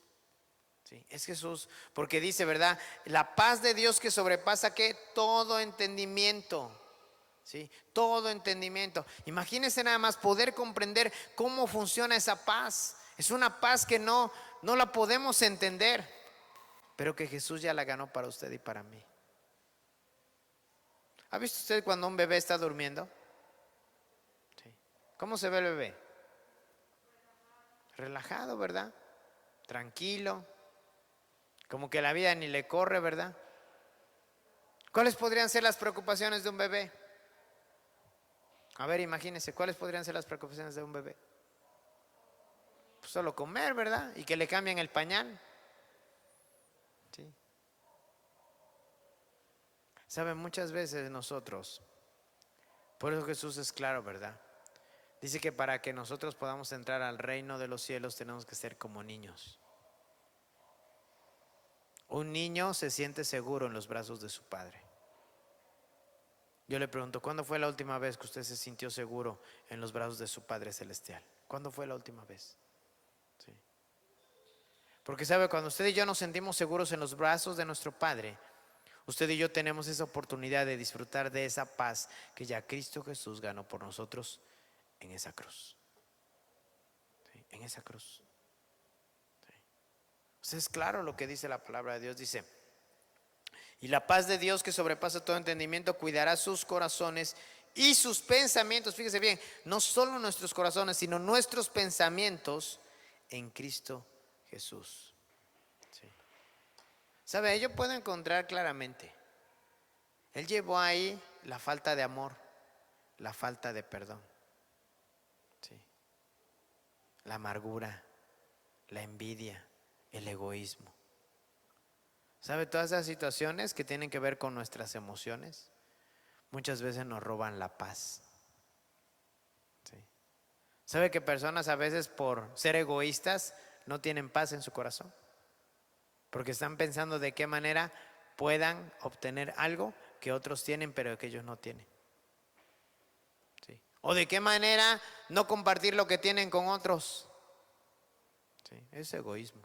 Sí, es Jesús. Porque dice, ¿verdad? La paz de Dios que sobrepasa ¿qué? Todo entendimiento. ¿Sí? Todo entendimiento. Imagínense nada más poder comprender cómo funciona esa paz. Es una paz que no la podemos entender, pero que Jesús ya la ganó para usted y para mí. ¿Ha visto usted cuando un bebé está durmiendo? Sí. ¿Cómo se ve el bebé? relajado, ¿verdad? Tranquilo, como que la vida ni le corre, ¿verdad? ¿Cuáles podrían ser las preocupaciones de un bebé? A ver, imagínense, ¿cuáles podrían ser las preocupaciones de un bebé? Pues solo comer, ¿verdad? Y que le cambien el pañal. ¿Sí? Saben, muchas veces nosotros, por eso Jesús es claro, ¿verdad? Dice que para que nosotros podamos entrar al reino de los cielos tenemos que ser como niños. Un niño se siente seguro en los brazos de su padre. Yo le pregunto, ¿cuándo fue la última vez que usted se sintió seguro en los brazos de su Padre Celestial? ¿Cuándo fue la última vez? Sí. Porque sabe, cuando usted y yo nos sentimos seguros en los brazos de nuestro Padre, usted y yo tenemos esa oportunidad de disfrutar de esa paz que ya Cristo Jesús ganó por nosotros en esa cruz. ¿Sí? En esa cruz. ¿Sí? O sea, es claro lo que dice la palabra de Dios. Dice, y la paz de Dios que sobrepasa todo entendimiento cuidará sus corazones y sus pensamientos. Fíjese bien, no solo nuestros corazones, sino nuestros pensamientos en Cristo Jesús. ¿Sí? ¿Sabe? Yo puedo encontrar claramente. Él llevó ahí la falta de amor, la falta de perdón, ¿sí? La amargura, la envidia, el egoísmo. ¿Sabe? Todas esas situaciones que tienen que ver con nuestras emociones muchas veces nos roban la paz. ¿Sí? ¿Sabe que personas a veces por ser egoístas no tienen paz en su corazón? Porque están pensando de qué manera puedan obtener algo que otros tienen pero que ellos no tienen. ¿Sí? O de qué manera no compartir lo que tienen con otros. ¿Sí? Es egoísmo.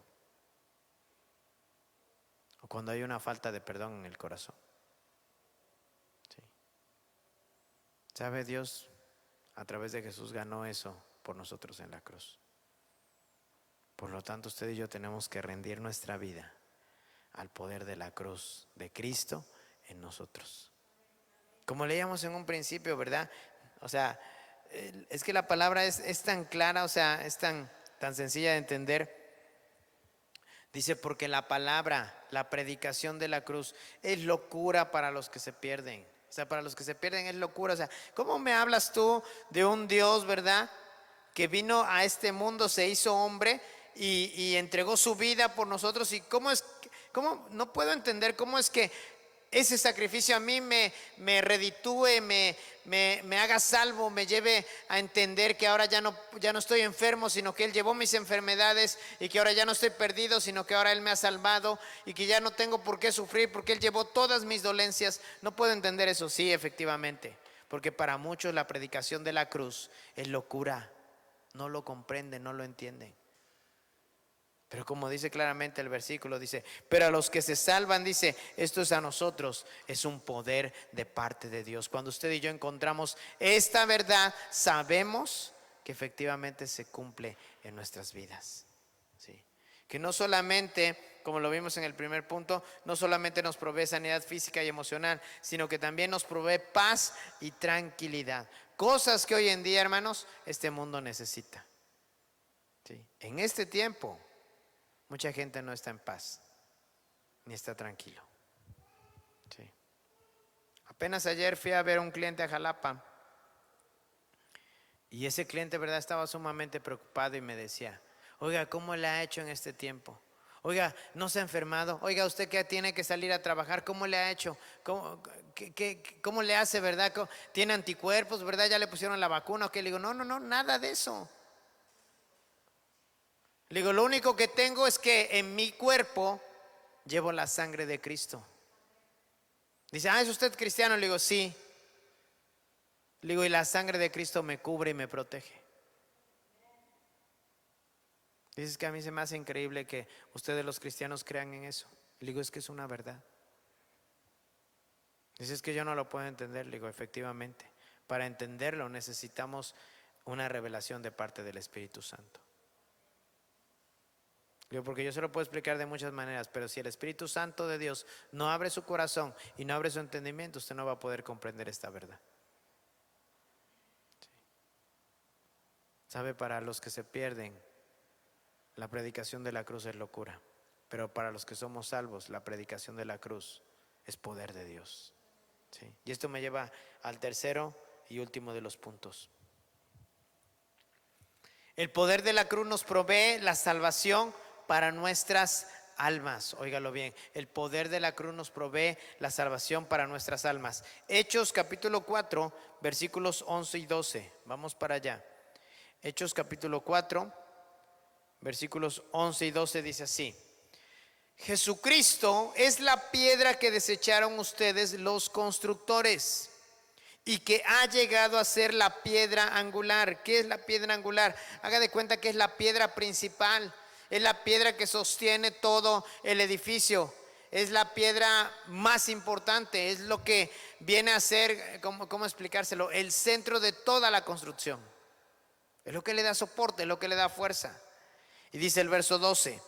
O cuando hay una falta de perdón en el corazón. ¿Sí? ¿Sabe? Dios a través de Jesús ganó eso por nosotros en la cruz. Por lo tanto, usted y yo tenemos que rendir nuestra vida al poder de la cruz de Cristo en nosotros. Como leíamos en un principio, ¿verdad? O sea, es que la palabra es tan clara, o sea, es tan sencilla de entender. Dice, porque la palabra, la predicación de la cruz es locura para los que se pierden. O sea, para los que se pierden es locura. O sea, ¿cómo me hablas tú de un Dios, verdad? Que vino a este mundo, se hizo hombre y entregó su vida por nosotros. ¿Y cómo no puedo entender cómo es que ese sacrificio a mí me reditúe, me haga salvo, me lleve a entender que ahora ya no estoy enfermo, sino que Él llevó mis enfermedades, y que ahora ya no estoy perdido, sino que ahora Él me ha salvado, y que ya no tengo por qué sufrir porque Él llevó todas mis dolencias? No puedo entender eso. Sí, efectivamente, porque para muchos la predicación de la cruz es locura. No lo comprenden, no lo entienden. Pero como dice claramente el versículo, dice, pero a los que se salvan, dice, esto es a nosotros, es un poder de parte de Dios. Cuando usted y yo encontramos esta verdad, sabemos que efectivamente se cumple en nuestras vidas. ¿Sí? Que no solamente, como lo vimos en el primer punto, no solamente nos provee sanidad física y emocional, sino que también nos provee paz y tranquilidad. Cosas que hoy en día, hermanos, este mundo necesita. ¿Sí? En este tiempo mucha gente no está en paz, ni está tranquilo. Sí. Apenas ayer fui a ver a un cliente a Jalapa, y ese cliente, verdad, estaba sumamente preocupado y me decía, oiga, ¿cómo le ha hecho en este tiempo? Oiga, ¿no se ha enfermado? Oiga, usted que tiene que salir a trabajar, ¿cómo le ha hecho? ¿Cómo le hace, verdad? ¿Tiene anticuerpos, verdad? ¿Ya le pusieron la vacuna? ¿O qué? Le digo, no, nada de eso. Le digo, lo único que tengo es que en mi cuerpo llevo la sangre de Cristo. Dice, ¿es usted cristiano? Le digo, sí. Le digo, y la sangre de Cristo me cubre y me protege. Dices que a mí se me hace increíble que ustedes los cristianos crean en eso. Le digo, es que es una verdad. Dices que yo no lo puedo entender. Le digo, efectivamente, para entenderlo necesitamos una revelación de parte del Espíritu Santo. Porque yo se lo puedo explicar de muchas maneras, pero si el Espíritu Santo de Dios no abre su corazón y no abre su entendimiento, usted no va a poder comprender esta verdad. ¿Sí? ¿Sabe? Para los que se pierden, la predicación de la cruz es locura. Pero para los que somos salvos, la predicación de la cruz es poder de Dios. ¿Sí? Y esto me lleva al tercero y último de los puntos. El poder de la cruz nos provee la salvación para nuestras almas. Óigalo bien, el poder de la cruz nos provee la salvación para nuestras almas. Hechos capítulo 4, versículos 11 y 12. Vamos para allá. Hechos capítulo 4, versículos 11 y 12 dice así: Jesucristo es la piedra que desecharon ustedes los constructores y que ha llegado a ser la piedra angular. ¿Qué es la piedra angular? Haga de cuenta que es la piedra principal, es la piedra que sostiene todo el edificio, es la piedra más importante, es lo que viene a ser, ¿cómo explicárselo? El centro de toda la construcción. Es lo que le da soporte, es lo que le da fuerza. Y dice el verso 12: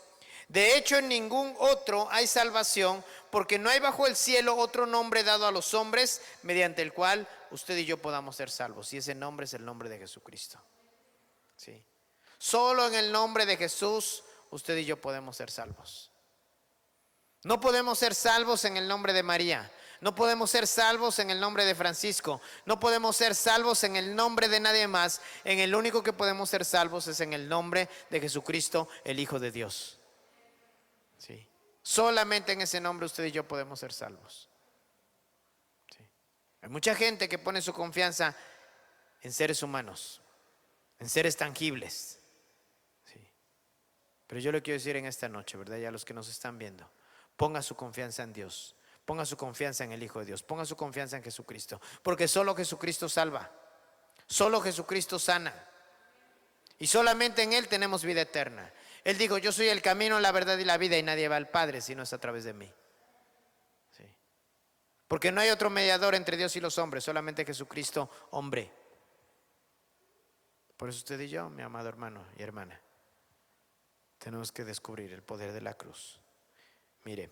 de hecho, en ningún otro hay salvación, porque no hay bajo el cielo otro nombre dado a los hombres mediante el cual usted y yo podamos ser salvos. Y ese nombre es el nombre de Jesucristo. ¿Sí? Solo en el nombre de Jesús usted y yo podemos ser salvos. No podemos ser salvos en el nombre de María. No podemos ser salvos en el nombre de Francisco. No podemos ser salvos en el nombre de nadie más. En el único que podemos ser salvos es en el nombre de Jesucristo, el Hijo de Dios. Sí. Solamente en ese nombre usted y yo podemos ser salvos. Sí. Hay mucha gente que pone su confianza en seres humanos, en seres tangibles. Sí. Pero yo le quiero decir en esta noche, ¿verdad? Y a los que nos están viendo, ponga su confianza en Dios, ponga su confianza en el Hijo de Dios, ponga su confianza en Jesucristo, porque solo Jesucristo salva, solo Jesucristo sana, y solamente en Él tenemos vida eterna. Él dijo: yo soy el camino, la verdad y la vida, y nadie va al Padre si no es a través de mí. Sí. Porque no hay otro mediador entre Dios y los hombres, solamente Jesucristo, hombre. Por eso usted y yo, mi amado hermano y hermana, tenemos que descubrir el poder de la cruz. Mire,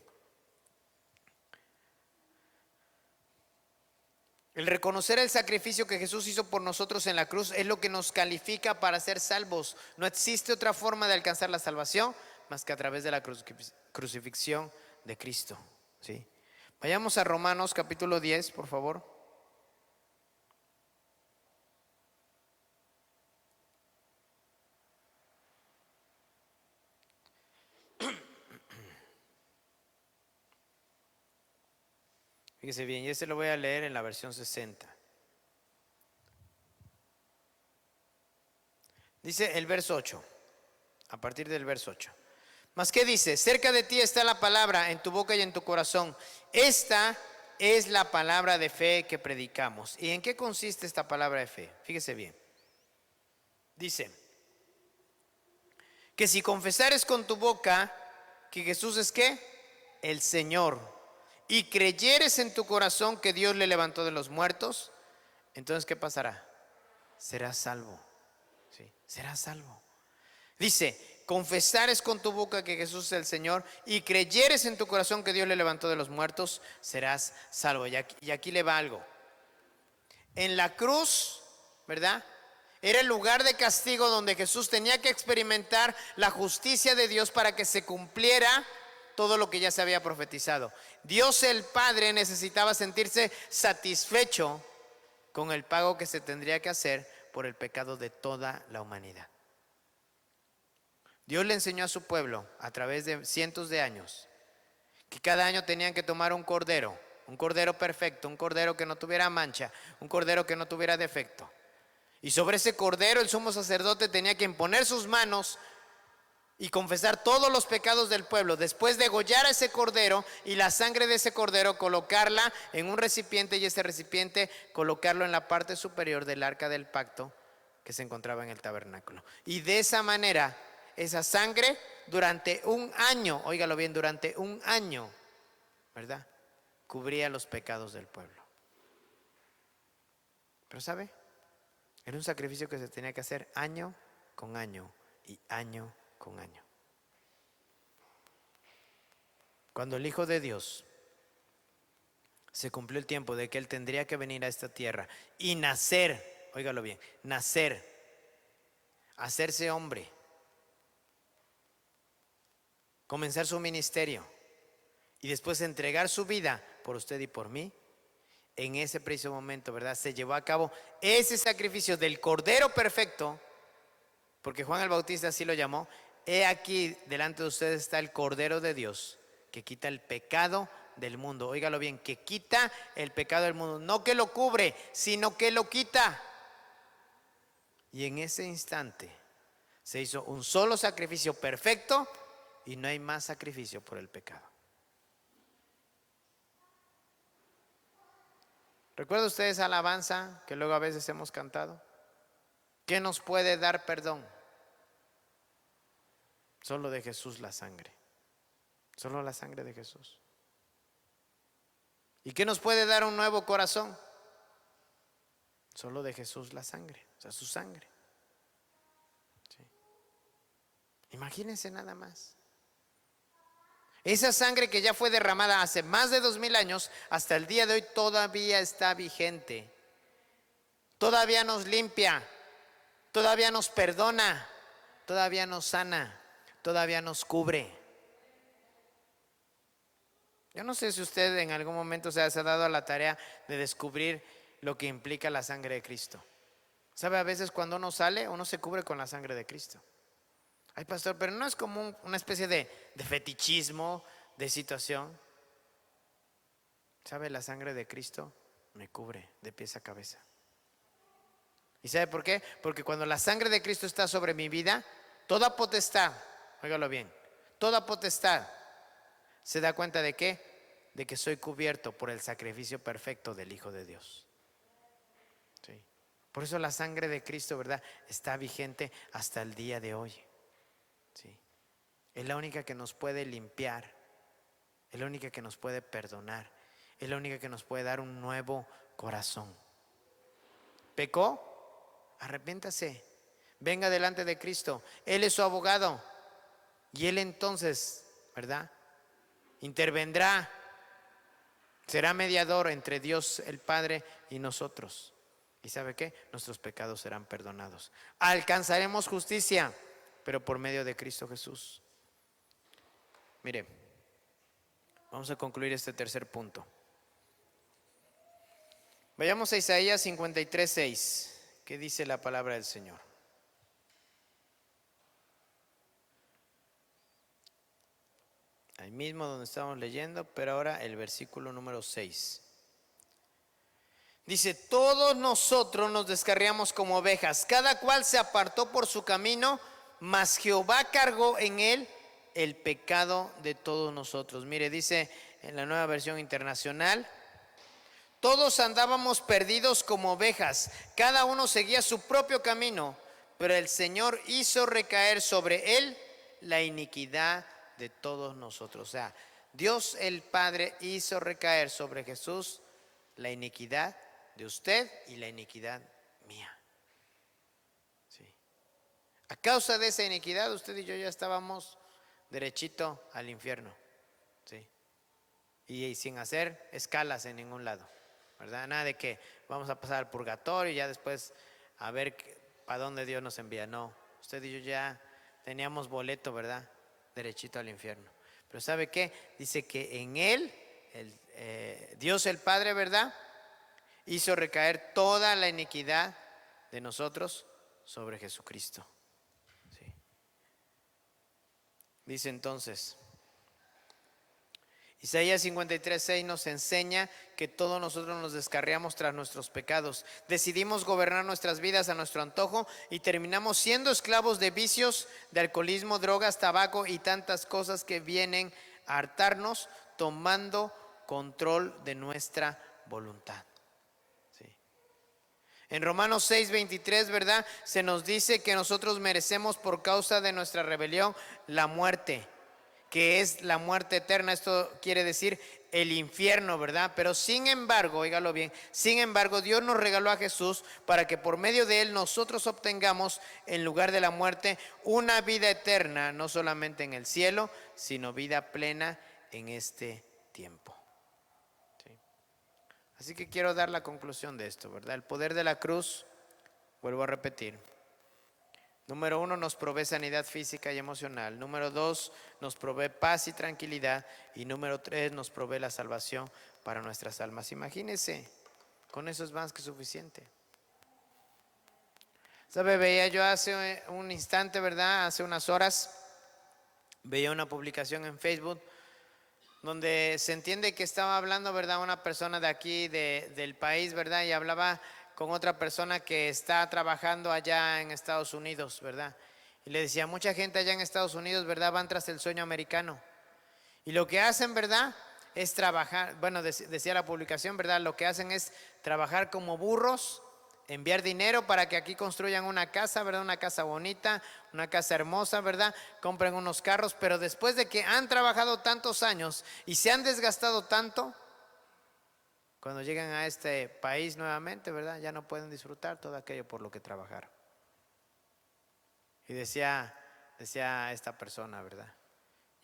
el reconocer el sacrificio que Jesús hizo por nosotros en la cruz es lo que nos califica para ser salvos. No existe otra forma de alcanzar la salvación más que a través de la crucifixión de Cristo. ¿Sí? Vayamos a Romanos capítulo 10, por favor. Fíjese bien, y este lo voy a leer en la versión 60. Dice el verso 8, a partir del verso 8. ¿Mas qué dice? Cerca de ti está la palabra, en tu boca y en tu corazón. Esta es la palabra de fe que predicamos. ¿Y en qué consiste esta palabra de fe? Fíjese bien. Dice que si confesares con tu boca que Jesús es ¿qué? El Señor, y creyeres en tu corazón que Dios le levantó de los muertos, entonces ¿qué pasará? Serás salvo. ¿Sí? Serás salvo. Dice: confesares con tu boca que Jesús es el Señor y creyeres en tu corazón que Dios le levantó de los muertos, serás salvo. Y aquí le va algo. En la cruz, ¿verdad? Era el lugar de castigo donde Jesús tenía que experimentar la justicia de Dios para que se cumpliera todo lo que ya se había profetizado. Dios el Padre necesitaba sentirse satisfecho con el pago que se tendría que hacer por el pecado de toda la humanidad. Dios le enseñó a su pueblo a través de cientos de años que cada año tenían que tomar un cordero perfecto, un cordero que no tuviera mancha, un cordero que no tuviera defecto. Y sobre ese cordero el sumo sacerdote tenía que imponer sus manos y confesar todos los pecados del pueblo. Después degollar a ese cordero y la sangre de ese cordero colocarla en un recipiente, y ese recipiente colocarlo en la parte superior del arca del pacto que se encontraba en el tabernáculo. Y de esa manera esa sangre durante un año, óigalo bien, durante un año, ¿verdad?, cubría los pecados del pueblo. Pero ¿sabe? Era un sacrificio que se tenía que hacer año con año y año con año. Cuando el Hijo de Dios se cumplió el tiempo de que Él tendría que venir a esta tierra y nacer, óigalo bien, nacer, hacerse hombre, comenzar su ministerio y después entregar su vida por usted y por mí, en ese preciso momento, ¿verdad? Se llevó a cabo ese sacrificio del Cordero perfecto, porque Juan el Bautista así lo llamó. He aquí, delante de ustedes está el Cordero de Dios, que quita el pecado del mundo. Óigalo bien, que quita el pecado del mundo. No que lo cubre, sino que lo quita. Y en ese instante se hizo un solo sacrificio perfecto y no hay más sacrificio por el pecado. ¿Recuerdan ustedes esa alabanza que luego a veces hemos cantado? ¿Qué nos puede dar perdón? Solo de Jesús la sangre. Solo la sangre de Jesús. ¿Y qué nos puede dar un nuevo corazón? Solo de Jesús la sangre, o sea, su sangre. ¿Sí? Imagínense nada más. Esa sangre que ya fue derramada hace más de 2000 años, hasta el día de hoy todavía está vigente. Todavía nos limpia, todavía nos perdona, todavía nos sana, todavía nos cubre. Yo no sé si usted en algún momento se ha dado a la tarea de descubrir lo que implica la sangre de Cristo. ¿Sabe? A veces cuando uno sale, uno se cubre con la sangre de Cristo. Ay, pastor, pero no es como una especie de fetichismo, de situación. ¿Sabe? La sangre de Cristo me cubre de pies a cabeza. ¿Y sabe por qué? Porque cuando la sangre de Cristo está sobre mi vida, toda potestad, óigalo bien, toda potestad se da cuenta de qué, de que soy cubierto por el sacrificio perfecto del Hijo de Dios. ¿Sí? Por eso la sangre de Cristo, ¿verdad?, está vigente hasta el día de hoy. ¿Sí? Es la única que nos puede limpiar, es la única que nos puede perdonar, es la única que nos puede dar un nuevo corazón. ¿Pecó? Arrepiéntase, venga delante de Cristo, Él es su abogado y Él entonces, ¿verdad?, intervendrá, será mediador entre Dios el Padre y nosotros. ¿Y sabe qué? Nuestros pecados serán perdonados. Alcanzaremos justicia, pero por medio de Cristo Jesús. Mire, vamos a concluir este tercer punto. Vayamos a Isaías 53:6. ¿Qué dice la palabra del Señor? Ahí mismo donde estábamos leyendo, pero ahora el versículo número 6. Dice, todos nosotros nos descarriamos como ovejas, cada cual se apartó por su camino, mas Jehová cargó en él el pecado de todos nosotros. Mire, dice en la Nueva Versión Internacional, todos andábamos perdidos como ovejas, cada uno seguía su propio camino, pero el Señor hizo recaer sobre él la iniquidad de todos nosotros. O sea, Dios el Padre hizo recaer sobre Jesús la iniquidad de usted y la iniquidad mía. Sí. A causa de esa iniquidad, usted y yo ya estábamos derechito al infierno. Sí. Y sin hacer escalas en ningún lado, ¿verdad? Nada de que vamos a pasar al purgatorio y ya después a ver para dónde Dios nos envía. No, usted y yo ya teníamos boleto, ¿verdad?, derechito al infierno. Pero ¿sabe qué? Dice que en él, Dios el Padre, ¿verdad?, hizo recaer toda la iniquidad de nosotros sobre Jesucristo. ¿Sí? Dice entonces, Isaías 53:6 nos enseña que todos nosotros nos descarriamos tras nuestros pecados. Decidimos gobernar nuestras vidas a nuestro antojo y terminamos siendo esclavos de vicios, de alcoholismo, drogas, tabaco y tantas cosas que vienen a hartarnos, tomando control de nuestra voluntad. Sí. En Romanos 6:23, ¿verdad?, se nos dice que nosotros merecemos por causa de nuestra rebelión la muerte, que es la muerte eterna. Esto quiere decir el infierno, ¿verdad? Pero sin embargo, óigalo bien, sin embargo Dios nos regaló a Jesús para que por medio de él nosotros obtengamos en lugar de la muerte una vida eterna, no solamente en el cielo, sino vida plena en este tiempo. ¿Sí? Así que quiero dar la conclusión de esto, ¿verdad? El poder de la cruz, vuelvo a repetir, Número 1, nos provee sanidad física y emocional. Número 2, nos provee paz y tranquilidad. Y número 3, nos provee la salvación para nuestras almas. Imagínense, con eso es más que suficiente. ¿Sabe? Veía yo hace un instante, ¿verdad? Hace unas horas, veía una publicación en Facebook donde se entiende que estaba hablando, ¿verdad? Una persona de aquí, del país, ¿verdad? Y hablaba con otra persona que está trabajando allá en Estados Unidos, ¿verdad? Y le decía, mucha gente allá en Estados Unidos, ¿verdad? Van tras el sueño americano. Y lo que hacen, ¿verdad? Es trabajar, bueno, decía la publicación, ¿verdad? Lo que hacen es trabajar como burros, enviar dinero para que aquí construyan una casa, ¿verdad? Una casa bonita, una casa hermosa, ¿verdad? Compren unos carros, pero después de que han trabajado tantos años y se han desgastado tanto, cuando llegan a este país nuevamente, ¿verdad? Ya no pueden disfrutar todo aquello por lo que trabajaron. Y decía esta persona, ¿verdad?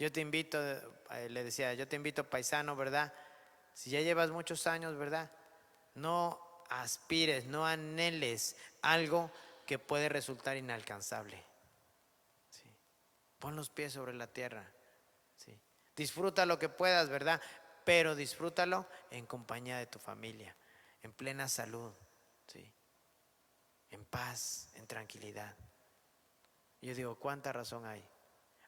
Yo te invito, le decía, yo te invito, paisano, ¿verdad? Si ya llevas muchos años, ¿verdad? No aspires, no anheles algo que puede resultar inalcanzable. ¿Sí? Pon los pies sobre la tierra. ¿Sí? Disfruta lo que puedas, ¿verdad? Pero disfrútalo en compañía de tu familia, en plena salud, ¿sí? En paz, en tranquilidad. Yo digo, ¿cuánta razón hay?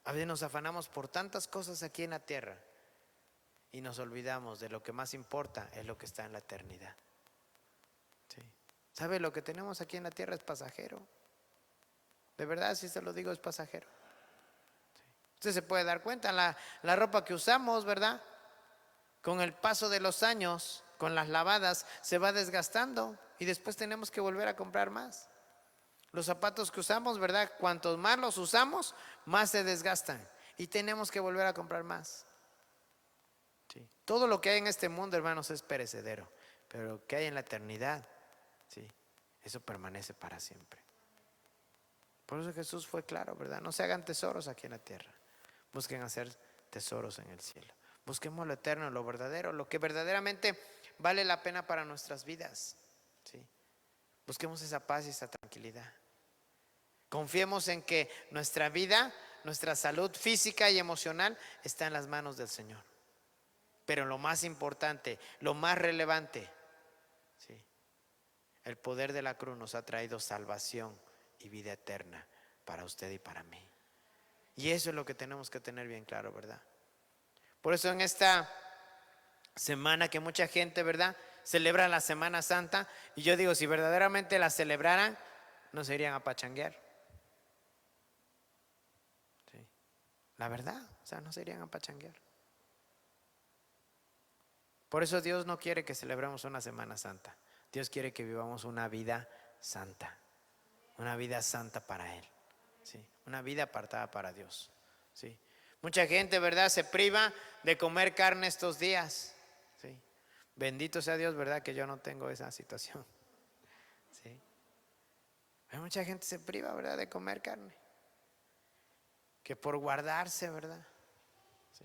A veces nos afanamos por tantas cosas aquí en la tierra y nos olvidamos de lo que más importa es lo que está en la eternidad. ¿Sí? ¿Sabe? Lo que tenemos aquí en la tierra es pasajero. De verdad, si se lo digo, es pasajero. ¿Sí? Usted se puede dar cuenta, la ropa que usamos, ¿verdad? Con el paso de los años, con las lavadas, se va desgastando y después tenemos que volver a comprar más. Los zapatos que usamos, ¿verdad? Cuantos más los usamos, más se desgastan y tenemos que volver a comprar más. ¿Sí? Todo lo que hay en este mundo, hermanos, es perecedero, pero lo que hay en la eternidad, ¿sí? Eso permanece para siempre. Por eso Jesús fue claro, ¿verdad? No se hagan tesoros aquí en la tierra, busquen hacer tesoros en el cielo. Busquemos lo eterno, lo verdadero, lo que verdaderamente vale la pena para nuestras vidas, ¿sí? Busquemos esa paz y esa tranquilidad. Confiemos en que nuestra vida, nuestra salud física y emocional está en las manos del Señor. Pero lo más importante, lo más relevante, ¿sí? El poder de la cruz nos ha traído salvación y vida eterna para usted y para mí. Y eso es lo que tenemos que tener bien claro, ¿verdad? Por eso en esta semana que mucha gente, ¿verdad?, celebra la Semana Santa, y yo digo, si verdaderamente la celebraran, no se irían a pachanguear. ¿Sí? La verdad, o sea, no se irían a pachanguear. Por eso Dios no quiere que celebremos una Semana Santa. Dios quiere que vivamos una vida santa para Él, ¿sí? Una vida apartada para Dios, ¿sí? Mucha gente, ¿verdad?, se priva de comer carne estos días, ¿sí? Bendito sea Dios, ¿verdad?, que yo no tengo esa situación, ¿sí? Pero mucha gente se priva, ¿verdad?, de comer carne, que por guardarse, ¿verdad? ¿Sí?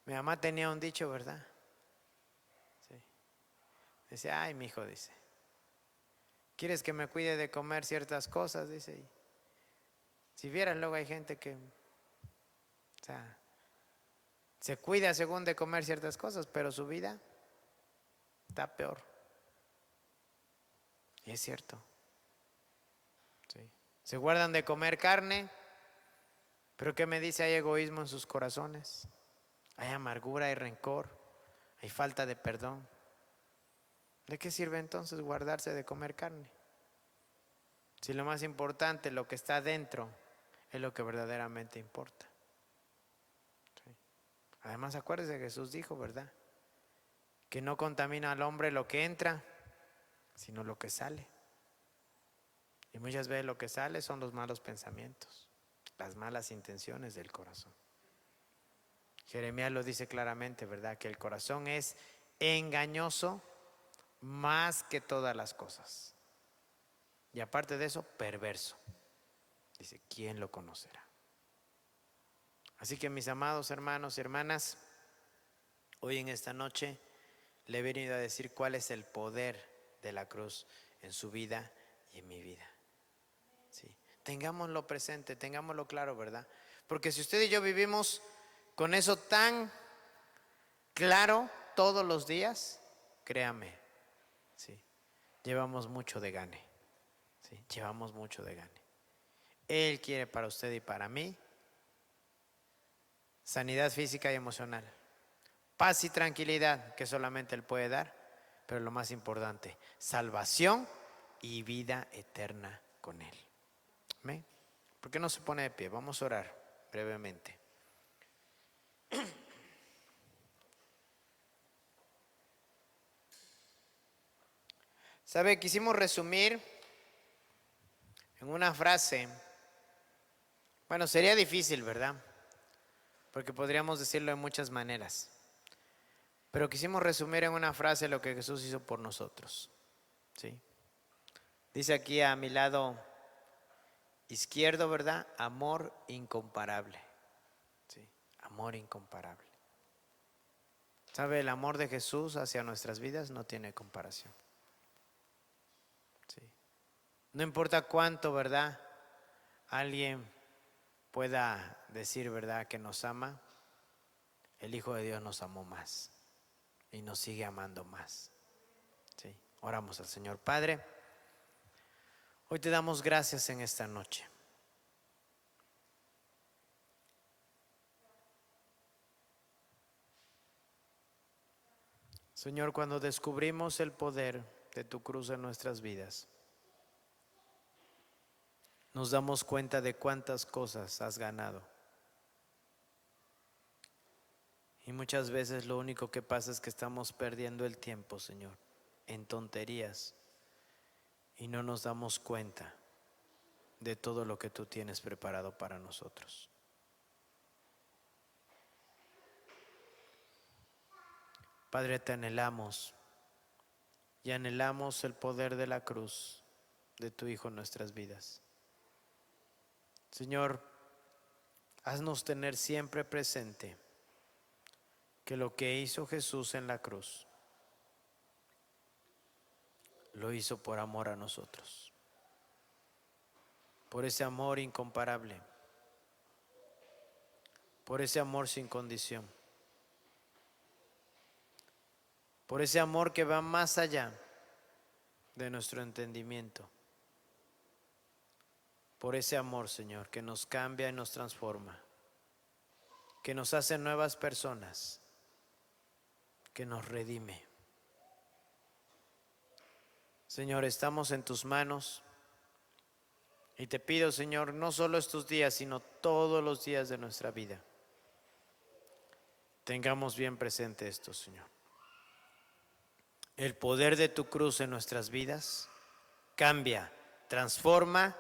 Mi mamá tenía un dicho, ¿verdad? ¿Sí? Dice, ay, mi hijo, dice, ¿quieres que me cuide de comer ciertas cosas? Dice, si vieras, luego hay gente que, o sea, se cuida según de comer ciertas cosas, pero su vida está peor. Y es cierto. ¿Sí? Se guardan de comer carne, pero ¿qué me dice? Hay egoísmo en sus corazones, hay amargura, hay rencor, hay falta de perdón. ¿De qué sirve entonces guardarse de comer carne? Si lo más importante, lo que está dentro, es lo que verdaderamente importa. ¿Sí? Además, acuérdese, Jesús dijo, ¿verdad?, que no contamina al hombre lo que entra, sino lo que sale. Y muchas veces lo que sale son los malos pensamientos, las malas intenciones del corazón. Jeremías lo dice claramente, ¿verdad?, que el corazón es engañoso más que todas las cosas. Y aparte de eso, perverso. Dice, ¿quién lo conocerá? Así que, mis amados hermanos y hermanas, hoy en esta noche le he venido a decir cuál es el poder de la cruz en su vida y en mi vida. ¿Sí? tengámoslo presente, tengámoslo claro, ¿verdad? Porque si usted y yo vivimos con eso tan claro todos los días, créame, sí, llevamos mucho de gane, sí, llevamos mucho de gane. Él quiere para usted y para mí sanidad física y emocional, paz y tranquilidad que solamente Él puede dar, pero lo más importante, salvación y vida eterna con Él. Amén. ¿Por qué no se pone de pie? Vamos a orar brevemente. ¿Sabe? Quisimos resumir en una frase. Bueno, sería difícil, ¿verdad? Porque podríamos decirlo de muchas maneras. Pero quisimos resumir en una frase lo que Jesús hizo por nosotros. ¿Sí? Dice aquí a mi lado izquierdo, ¿verdad? Amor incomparable. ¿Sí? Amor incomparable. ¿Sabe? El amor de Jesús hacia nuestras vidas no tiene comparación. ¿Sí? No importa cuánto, ¿verdad? Alguien pueda decir, ¿verdad?, que nos ama. El Hijo de Dios nos amó más y nos sigue amando más. ¿Sí? Oramos al Señor. Padre, hoy te damos gracias en esta noche. Señor, cuando descubrimos el poder de tu cruz en nuestras vidas, nos damos cuenta de cuántas cosas has ganado. Y muchas veces lo único que pasa es que estamos perdiendo el tiempo, Señor, en tonterías y no nos damos cuenta de todo lo que tú tienes preparado para nosotros. Padre, te anhelamos y anhelamos el poder de la cruz de tu Hijo en nuestras vidas. Señor, haznos tener siempre presente que lo que hizo Jesús en la cruz, lo hizo por amor a nosotros, por ese amor incomparable, por ese amor sin condición, por ese amor que va más allá de nuestro entendimiento, por ese amor, Señor, que nos cambia y nos transforma, que nos hace nuevas personas, que nos redime. Señor, estamos en tus manos y te pido, Señor, no solo estos días, sino todos los días de nuestra vida, tengamos bien presente esto, Señor. El poder de tu cruz en nuestras vidas cambia, transforma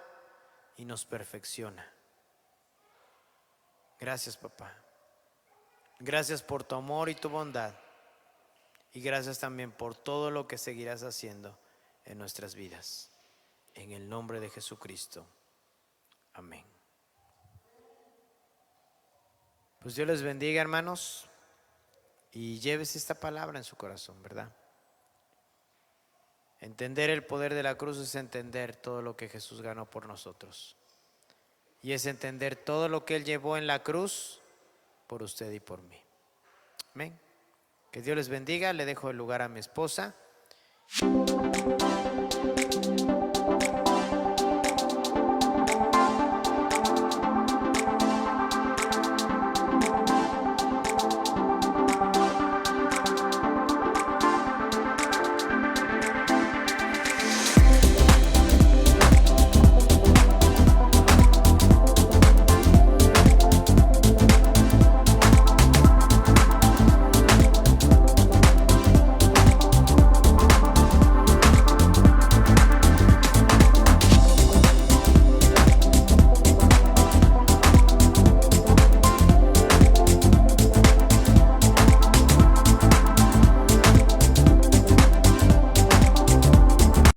y nos perfecciona. Gracias, papá. Gracias por tu amor y tu bondad. Y gracias también por todo lo que seguirás haciendo en nuestras vidas. En el nombre de Jesucristo. Amén. Pues Dios les bendiga, hermanos. Y llévese esta palabra en su corazón, ¿verdad? Entender el poder de la cruz es entender todo lo que Jesús ganó por nosotros. Y es entender todo lo que Él llevó en la cruz por usted y por mí. Amén. Que Dios les bendiga. Le dejo el lugar a mi esposa.